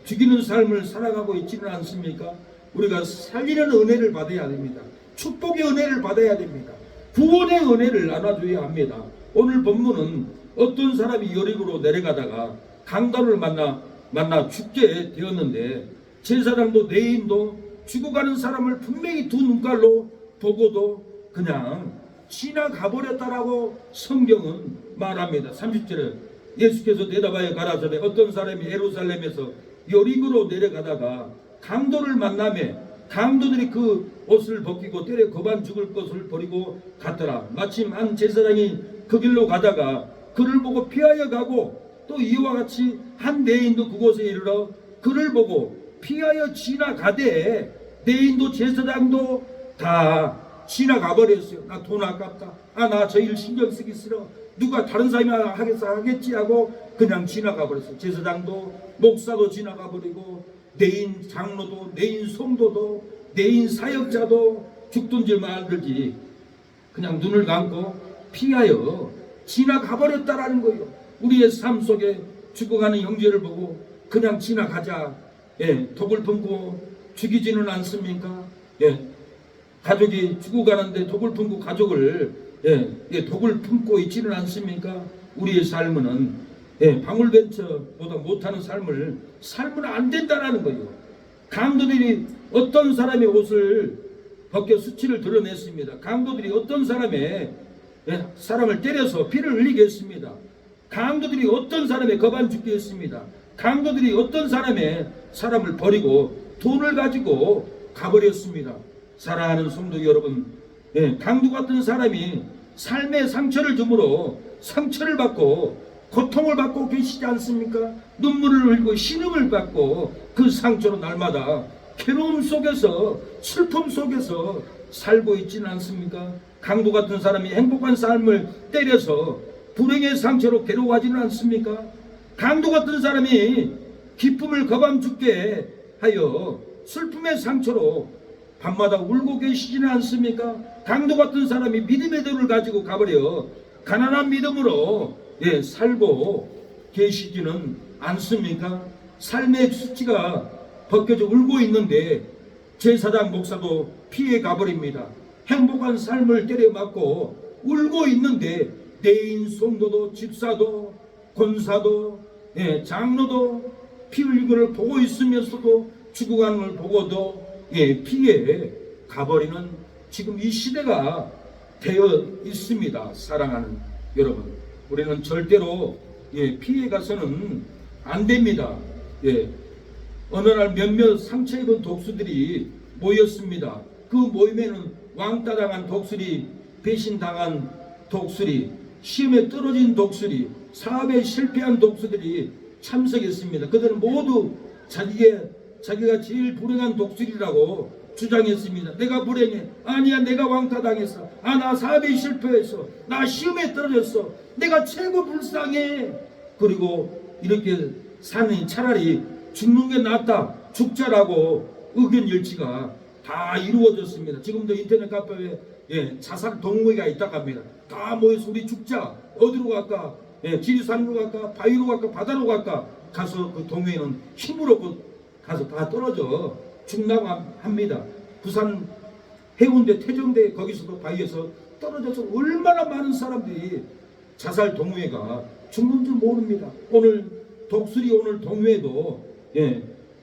죽이는 삶을 살아가고 있지는 않습니까? 우리가 살리는 은혜를 받아야 됩니다. 축복의 은혜를 받아야 됩니다. 구원의 은혜를 나눠줘야 합니다. 오늘 본문은 어떤 사람이 여리고로 내려가다가 강도를 만나 죽게 되었는데 제사장도 레위인도 죽어가는 사람을 분명히 두 눈깔로 보고도 그냥 지나가 버렸다라고 성경은 말합니다. 30절에 예수께서 대답하여 가라사대 어떤 사람이 예루살렘에서 여리고로 내려가다가 강도를 만나매 강도들이 그 옷을 벗기고 때려 거반 죽을 것을 버리고 갔더라. 마침 한 제사장이 그 길로 가다가 그를 보고 피하여 가고 또 이와 같이 한 레위인도 그곳에 이르러 그를 보고 피하여 지나가되 레위인도 제사장도 다 지나가 버렸어요. 나 돈 아깝다. 나 저 일 신경 쓰기 싫어. 누가 다른 사람이 하겠지 하고 그냥 지나가 버렸어요. 제사장도 목사도 지나가 버리고 내인 장로도 내인 성도도 내인 사역자도 죽든 줄 말들지 그냥 눈을 감고 피하여 지나가 버렸다라는 거예요. 우리의 삶 속에 죽어가는 형제를 보고 그냥 지나가자. 독을 품고 죽이지는 않습니까? 가족이 죽어가는데 독을 품고 가족을 독을 품고 있지는 않습니까? 우리의 삶은 방울뱀처보다 못하는 삶을 살면 안 된다라는 거예요. 강도들이 어떤 사람의 옷을 벗겨 수치를 드러냈습니다. 강도들이 어떤 사람의 사람을 때려서 피를 흘리게 했습니다. 강도들이 어떤 사람의 거반 죽게 했습니다. 강도들이 어떤 사람의 사람을 버리고 돈을 가지고 가버렸습니다. 사랑하는 성도 여러분, 강도 같은 사람이 삶의 상처를 주므로 상처를 받고 고통을 받고 계시지 않습니까? 눈물을 흘리고 신음을 받고 그 상처로 날마다 괴로움 속에서 슬픔 속에서 살고 있지는 않습니까? 강도 같은 사람이 행복한 삶을 때려서 불행의 상처로 괴로워하지는 않습니까? 강도 같은 사람이 기쁨을 거반 죽게 하여 슬픔의 상처로 밤마다 울고 계시지는 않습니까? 강도 같은 사람이 믿음의 돌을 가지고 가버려 가난한 믿음으로 살고 계시지는 않습니까? 삶의 수치가 벗겨져 울고 있는데 제사장 목사도 피해 가버립니다. 행복한 삶을 때려맞고 울고 있는데 내인 성도도 집사도 권사도 장로도 피 흘린 것을 보고 있으면서도 죽어가는 걸 보고도 피해 가버리는 지금 이 시대가 되어 있습니다. 사랑하는 여러분, 우리는 절대로 피해 가서는 안 됩니다. 어느 날 몇몇 상처 입은 독수들이 모였습니다. 그 모임에는 왕따 당한 독수리, 배신당한 독수리, 시험에 떨어진 독수리, 사업에 실패한 독수들이 참석했습니다. 그들은 모두 자기가 제일 불행한 독수리라고 주장했습니다. 내가 불행해. 아니야, 내가 왕따 당했어. 나 사업에 실패했어. 나 시험에 떨어졌어. 내가 최고 불쌍해. 그리고 이렇게 사는 차라리 죽는 게 낫다. 죽자라고 의견 일치가 다 이루어졌습니다. 지금도 인터넷 카페에 자살 동호회가 있다고 합니다. 다 모여서 우리 죽자. 어디로 갈까? 지리산으로 갈까? 바위로 갈까? 바다로 갈까? 가서 그 동호회는 힘으로 가서 다 떨어져 죽나고 합니다. 부산 해운대 태정대 거기서도 바위에서 떨어져서 얼마나 많은 사람들이 자살 동호회가 죽는 줄 모릅니다. 오늘 독수리 오늘 동호회도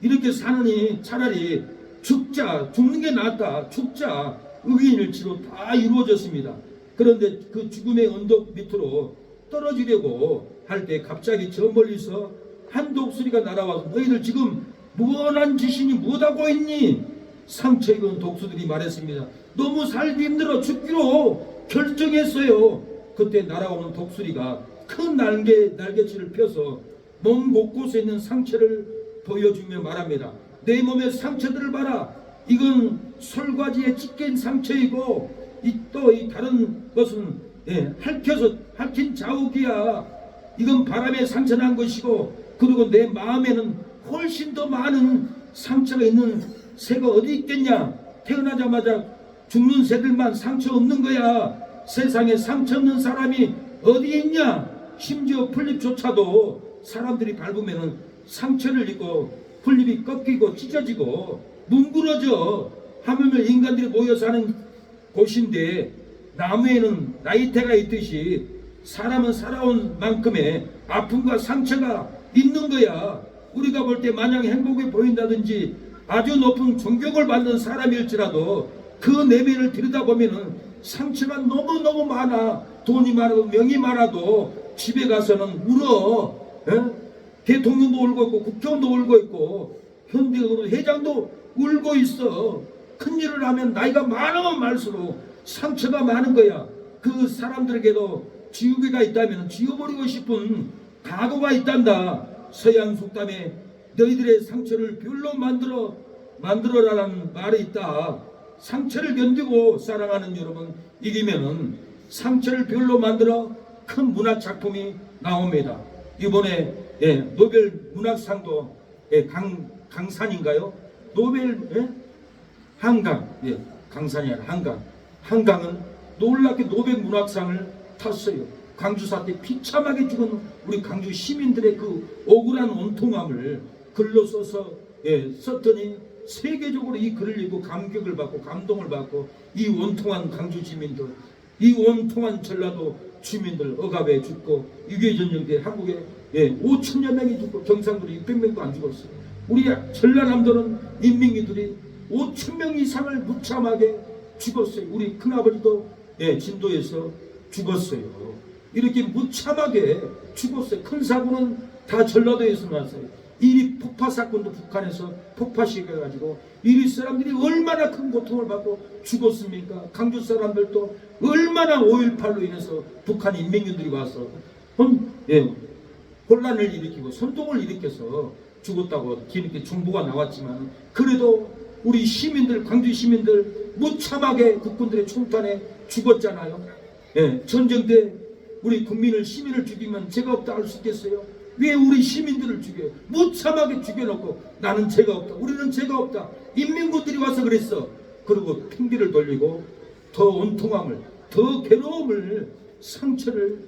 이렇게 사느니 차라리 죽자, 죽는 게 낫다, 죽자 의견일치로 다 이루어졌습니다. 그런데 그 죽음의 언덕 밑으로 떨어지려고 할 때 갑자기 저 멀리서 한 독수리가 날아와서 너희들 지금 무언한 짓이니 무엇하고 있니? 상처 입은 독수들이 말했습니다. 너무 살기 힘들어 죽기로 결정했어요. 그때 날아오는 독수리가 큰 날개치를 펴서 몸 곳곳에 있는 상처를 보여주며 말합니다. 내 몸의 상처들을 봐라. 이건 솔가지에 찢긴 상처이고 또 이 다른 것은 핥힌 자욱이야. 이건 바람에 상처 난 것이고 그리고 내 마음에는 훨씬 더 많은 상처가 있는 새가 어디 있겠냐. 태어나자마자 죽는 새들만 상처 없는 거야. 세상에 상처 없는 사람이 어디 있냐. 심지어 풀잎조차도 사람들이 밟으면 상처를 입고 풀잎이 꺾이고 찢어지고 뭉그러져. 하물며 인간들이 모여 사는 곳인데 나무에는 나이테가 있듯이 사람은 살아온 만큼의 아픔과 상처가 있는 거야. 우리가 볼 때 마냥 행복해 보인다든지 아주 높은 존경을 받는 사람일지라도 그 내면을 들여다보면 상처가 너무너무 많아. 돈이 많아도 명이 많아도 집에 가서는 울어. 대통령도 울고 있고 국회의원도 울고 있고 현대의원 회장도 울고 있어. 큰일을 하면 나이가 많으면 많을수록 상처가 많은 거야. 그 사람들에게도 지우개가 있다면 지워버리고 싶은 각오가 있단다. 서양 속담에 너희들의 상처를 별로 만들어라라는 말이 있다. 상처를 견디고 살아가는 여러분 이기면은 상처를 별로 만들어 큰 문학 작품이 나옵니다. 이번에 노벨 문학상도 강산인가요? 노벨 한강 강산이 아니라 한강은 놀랍게 노벨 문학상을 탔어요. 광주 사태 비참하게 죽은 우리 광주 시민들의 그 억울한 원통함을 글로 써서 썼더니 세계적으로 이 글을 읽고 감격을 받고 감동을 받고 이 원통한 광주 시민들, 이 원통한 전라도 주민들 억압에 죽고 6.25 전쟁 때 한국에 5천여 명이 죽고 경상도로 600명도 안 죽었어요. 우리 전라남도는 인민이들이 5천 명 이상을 무참하게 죽었어요. 우리 큰아버지도 진도에서 죽었어요. 이렇게 무참하게 죽었어요. 큰 사고는 다 전라도에서 났어요. 이리 폭파 사건도 북한에서 폭파시켜가지고 이리 사람들이 얼마나 큰 고통을 받고 죽었습니까? 강주 사람들도 얼마나 5.18로 인해서 북한 인민군들이 와서 혼란을 일으키고 선동을 일으켜서 죽었다고 뒤늦게 정보가 나왔지만 그래도 우리 시민들, 광주 시민들 무참하게 국군들의 총탄에 죽었잖아요. 전쟁 때 우리 국민을 시민을 죽이면 죄가 없다 할 수 있겠어요? 왜 우리 시민들을 죽여요? 무참하게 죽여놓고 나는 죄가 없다, 우리는 죄가 없다, 인민군들이 와서 그랬어. 그리고 핑계를 돌리고 더 원통함을, 더 괴로움을, 상처를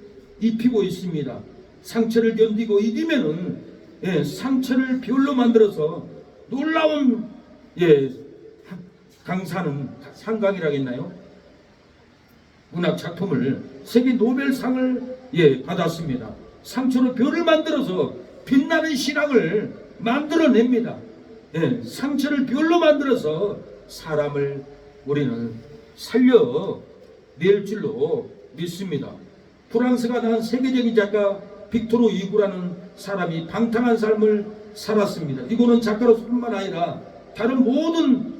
입히고 있습니다. 상처를 견디고 이기면은 상처를 별로 만들어서 놀라운 강산은 상강이라겠나요? 문학 작품을 세계 노벨상을 받았습니다. 상처로 별을 만들어서 빛나는 신앙을 만들어냅니다. 예, 상처를 별로 만들어서 사람을 우리는 살려낼 줄로 믿습니다. 프랑스가 낳은 세계적인 작가 빅토르 이구라는 사람이 방탕한 삶을 살았습니다. 이거는 작가로서뿐만 아니라 다른 모든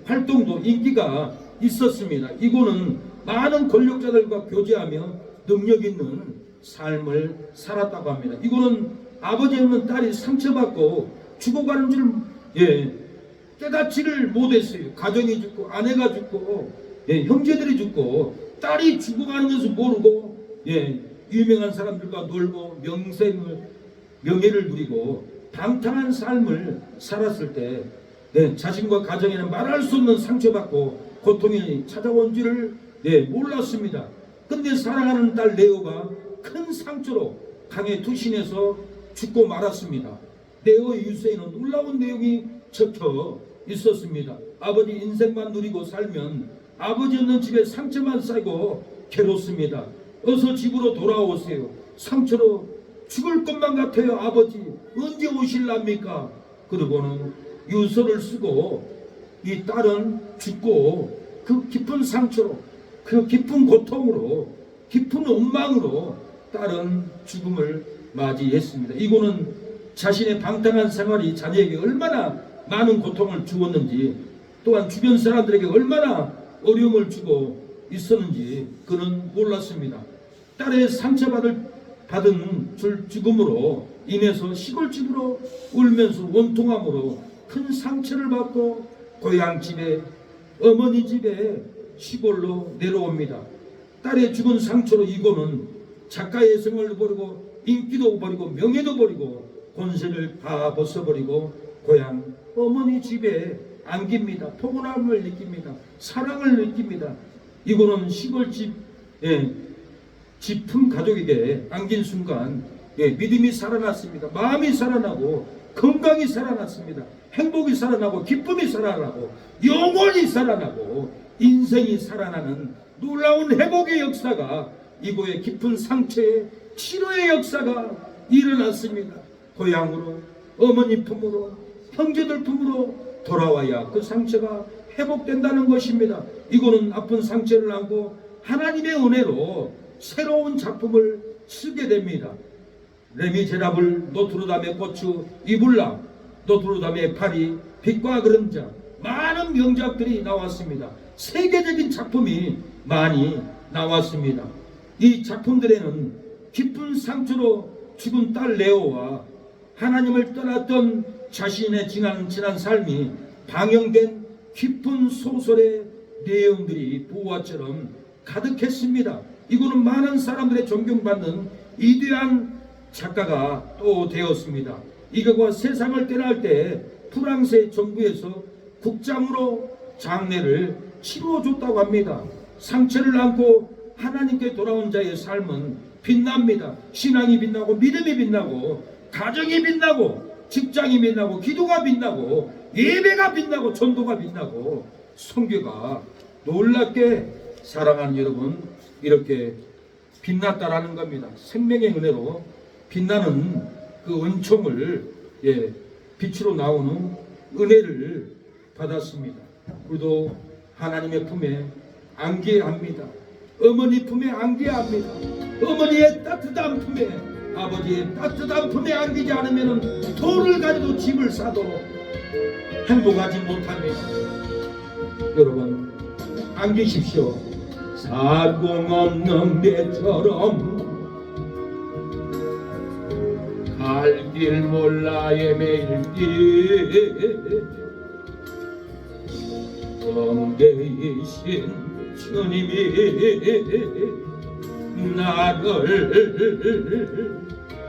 활동도 인기가 있었습니다. 이거는 많은 권력자들과 교제하며 능력 있는 삶을 살았다고 합니다. 이거는 아버지 없는 딸이 상처받고 죽어가는 줄 깨닫지를 못했어요. 가정이 죽고 아내가 죽고 형제들이 죽고 딸이 죽어가는 것을 모르고 유명한 사람들과 놀고 명예를 누리고 방탕한 삶을 살았을 때 자신과 가정에는 말할 수 없는 상처받고 고통이 찾아온 줄을 몰랐습니다. 근데 사랑하는 딸 레오가 큰 상처로 강에 투신해서 죽고 말았습니다. 레오의 유서에는 놀라운 내용이 적혀 있었습니다. 아버지 인생만 누리고 살면 아버지 없는 집에 상처만 쌓이고 괴롭습니다. 어서 집으로 돌아오세요. 상처로 죽을 것만 같아요. 아버지 언제 오실랍니까? 그러고는 유서를 쓰고 이 딸은 죽고 그 깊은 상처로 그 깊은 고통으로 깊은 원망으로 딸은 죽음을 맞이했습니다. 이거는 자신의 방탕한 생활이 자녀에게 얼마나 많은 고통을 주었는지 또한 주변 사람들에게 얼마나 어려움을 주고 있었는지 그는 몰랐습니다. 딸의 상처받은 죽음으로 인해서 시골집으로 울면서 원통함으로 큰 상처를 받고 고향집에 어머니 집에 시골로 내려옵니다. 딸의 죽은 상처로 이고는 작가의 성을 버리고 인기도 버리고 명예도 버리고 권세를 다 벗어버리고 고향 어머니 집에 안깁니다. 포근함을 느낍니다. 사랑을 느낍니다. 이고는 시골집 깊은 가족에게 안긴 순간 믿음이 살아났습니다. 마음이 살아나고 건강이 살아났습니다. 행복이 살아나고 기쁨이 살아나고 영원히 살아나고 인생이 살아나는 놀라운 회복의 역사가 이고의 깊은 상처의 치료의 역사가 일어났습니다. 고향으로 어머니 품으로 형제들 품으로 돌아와야 그 상처가 회복된다는 것입니다. 이고는 아픈 상처를 안고 하나님의 은혜로 새로운 작품을 쓰게 됩니다. 레미제라블, 노트르담의 고추, 이블라, 노트르담의 파리, 빛과 그림자, 많은 명작들이 나왔습니다. 세계적인 작품이 많이 나왔습니다. 이 작품들에는 깊은 상처로 죽은 딸 레오와 하나님을 떠났던 자신의 지난 삶이 방영된 깊은 소설의 내용들이 부화처럼 가득했습니다. 이거는 많은 사람들의 존경받는 위대한 작가가 또 되었습니다. 이거가 세상을 떠날 때 프랑스의 정부에서 국장으로 장례를 치러줬다고 합니다. 상처를 안고 하나님께 돌아온 자의 삶은 빛납니다. 신앙이 빛나고 믿음이 빛나고 가정이 빛나고 직장이 빛나고 기도가 빛나고 예배가 빛나고 전도가 빛나고 선교가 놀랍게 사랑하는 여러분 이렇게 빛났다라는 겁니다. 생명의 은혜로 빛나는 그 은총을 빛으로 나오는 은혜를 받았습니다. 우리도 하나님의 품에 안겨야 합니다. 어머니 품에 안겨야 합니다. 어머니의 따뜻한 품에 아버지의 따뜻한 품에 안기지 않으면 돌을 가지고 집을 사도 행복하지 못합니다. 여러분 안기십시오. 살공 없는 배처럼 갈 길 몰라 헤맬 길 성계이신 주님이 나를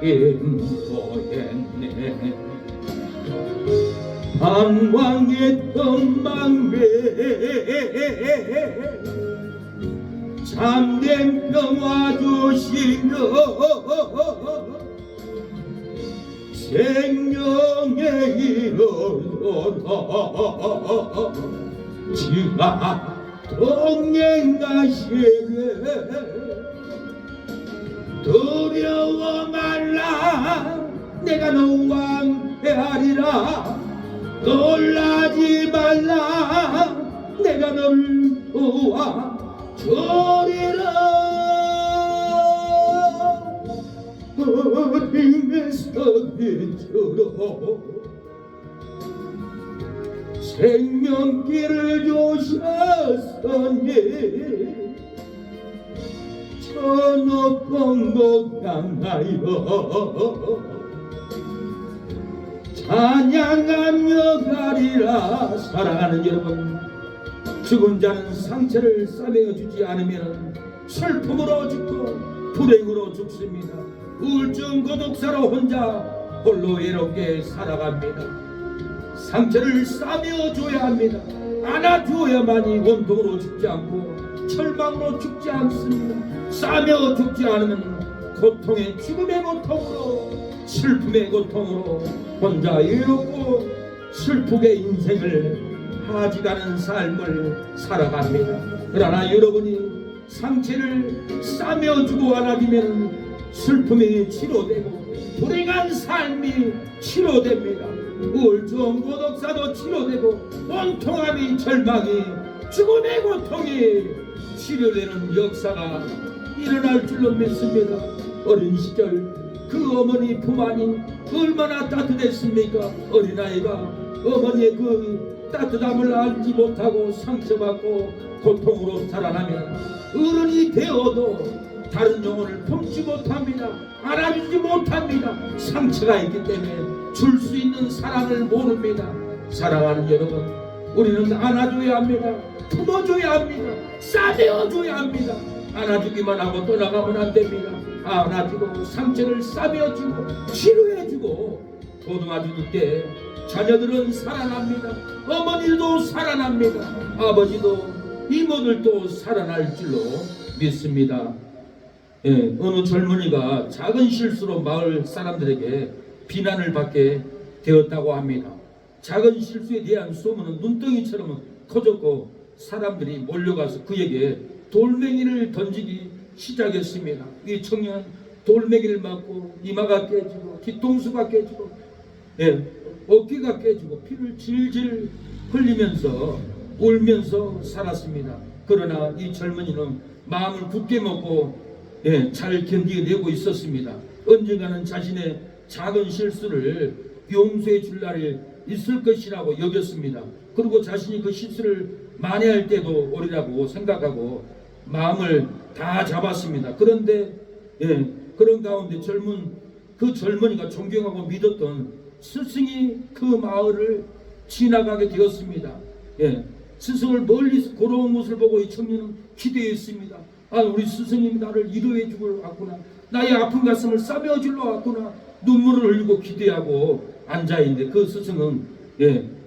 인도했네. 방황했던 방배 참된 평화 주시며 생명의 이름으로 주가 동행하시네. 두려워 말라 내가 너와 헤아리라. 놀라지 말라. 내가 너를 도와주리라. 어림의 성인처럼 생명길을 주셨으니 저 높은 곳 향하여 찬양하며 가리라. 사랑하는 여러분, 죽은 자는 상처를 싸매어 주지 않으면 슬픔으로 죽고 불행으로 죽습니다. 우울증 고독사로 혼자 홀로 외롭게 살아갑니다. 상처를 싸매어 줘야 합니다. 안아주어야만이 원통으로 죽지 않고 절망으로 죽지 않습니다. 싸매어 죽지 않으면 고통의 죽음의 고통으로, 슬픔의 고통으로 혼자 외롭고 슬프게 인생을 하지가는 삶을 살아갑니다. 그러나 여러분이 상처를 싸매어주고 안아주면 슬픔이 치료되고 불행한 삶이 치료됩니다. 우울증 고독사도 치료되고 원통함이, 절망이, 죽음의 고통이 치료되는 역사가 일어날 줄로 믿습니다. 어린 시절 그 어머니 품 안이 얼마나 따뜻했습니까? 어린아이가 어머니의 그 따뜻함을 알지 못하고 상처받고 고통으로 살아나면 어른이 되어도 다른 영혼을 품지 못합니다. 알아주지 못합니다. 상처가 있기 때문에 줄 수 있는 사랑을 모릅니다. 사랑하는 여러분, 우리는 안아줘야 합니다. 품어줘야 합니다. 싸매어줘야 합니다. 안아주기만 하고 떠나가면 안 됩니다. 안아주고 상처를 싸매어주고 치료해주고 도와줄 때 자녀들은 살아납니다. 어머니도 살아납니다. 아버지도 이모들도 살아날 줄로 믿습니다. 어느 젊은이가 작은 실수로 마을 사람들에게 비난을 받게 되었다고 합니다. 작은 실수에 대한 소문은 눈덩이처럼 커졌고 사람들이 몰려가서 그에게 돌멩이를 던지기 시작했습니다. 이 청년 돌멩이를 맞고 이마가 깨지고 뒤통수가 깨지고 어깨가 깨지고 피를 질질 흘리면서 울면서 살았습니다. 그러나 이 젊은이는 마음을 굳게 먹고 잘 견디내고 있었습니다. 언젠가는 자신의 작은 실수를 용서해 줄 날이 있을 것이라고 여겼습니다. 그리고 자신이 그 실수를 만회할 때도 오리라고 생각하고 마음을 다 잡았습니다. 그런데 그런 가운데 그 젊은이가 존경하고 믿었던 스승이 그 마을을 지나가게 되었습니다. 스승을 멀리서 걸어온 모습을 보고 이 청년은 기대했습니다. 우리 스승님이 나를 위로해 주러 왔구나. 나의 아픈 가슴을 싸매어 주러 왔구나. 눈물을 흘리고 기대하고 앉아있는데 그 스승은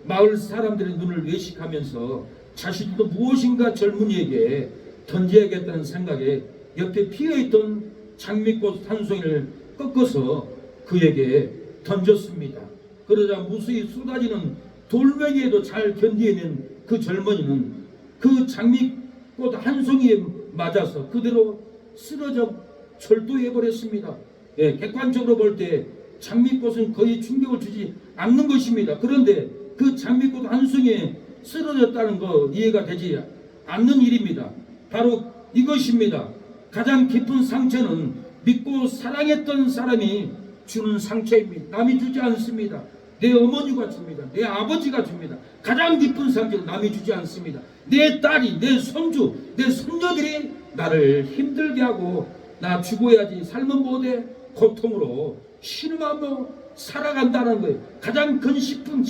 마을 사람들의 눈을 외식하면서 자신도 무엇인가 젊은이에게 던져야겠다는 생각에 옆에 피어있던 장미꽃 한 송이를 꺾어서 그에게 던졌습니다. 그러자 무수히 쏟아지는 돌멩이에도 잘 견디어낸 그 젊은이는 그 장미꽃 한 송이에 맞아서 그대로 쓰러져 철도해버렸습니다. 객관적으로 볼 때 장미꽃은 거의 충격을 주지 않는 것입니다. 그런데 그 장미꽃 한 송이에 쓰러졌다는 거 이해가 되지 않는 일입니다. 바로 이것입니다. 가장 깊은 상처는 믿고 사랑했던 사람이 주는 상처입니다. 남이 주지 않습니다. 내 어머니가 줍니다. 내 아버지가 줍니다. 가장 깊은 상처는 남이 주지 않습니다. 내 딸이, 내 손주, 내 손녀들이 나를 힘들게 하고 나 죽어야지 삶은 못해 고통으로 신음하며 살아간다는 거예요. 가장 깊은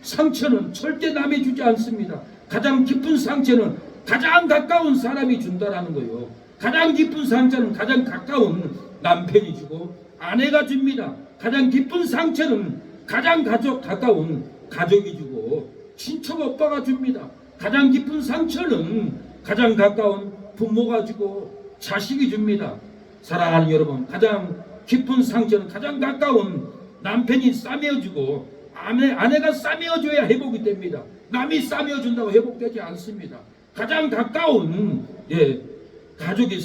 상처는 절대 남이 주지 않습니다. 가장 깊은 상처는 가장 가까운 사람이 준다라는 거예요. 가장 깊은 상처는 가장 가까운 남편이 주고 아내가 줍니다. 가장 깊은 상처는 가장 가까운 가족이 주고 친척 오빠가 줍니다. 가장 깊은 상처는 가장 가까운 부모가 주고 자식이 줍니다. 사랑하는 여러분, 가장 깊은 상처는 가장 가까운 남편이 싸매어주고 아내가 싸매어줘야 회복이 됩니다. 남이 싸매어준다고 회복되지 않습니다. 가장 가까운 가족이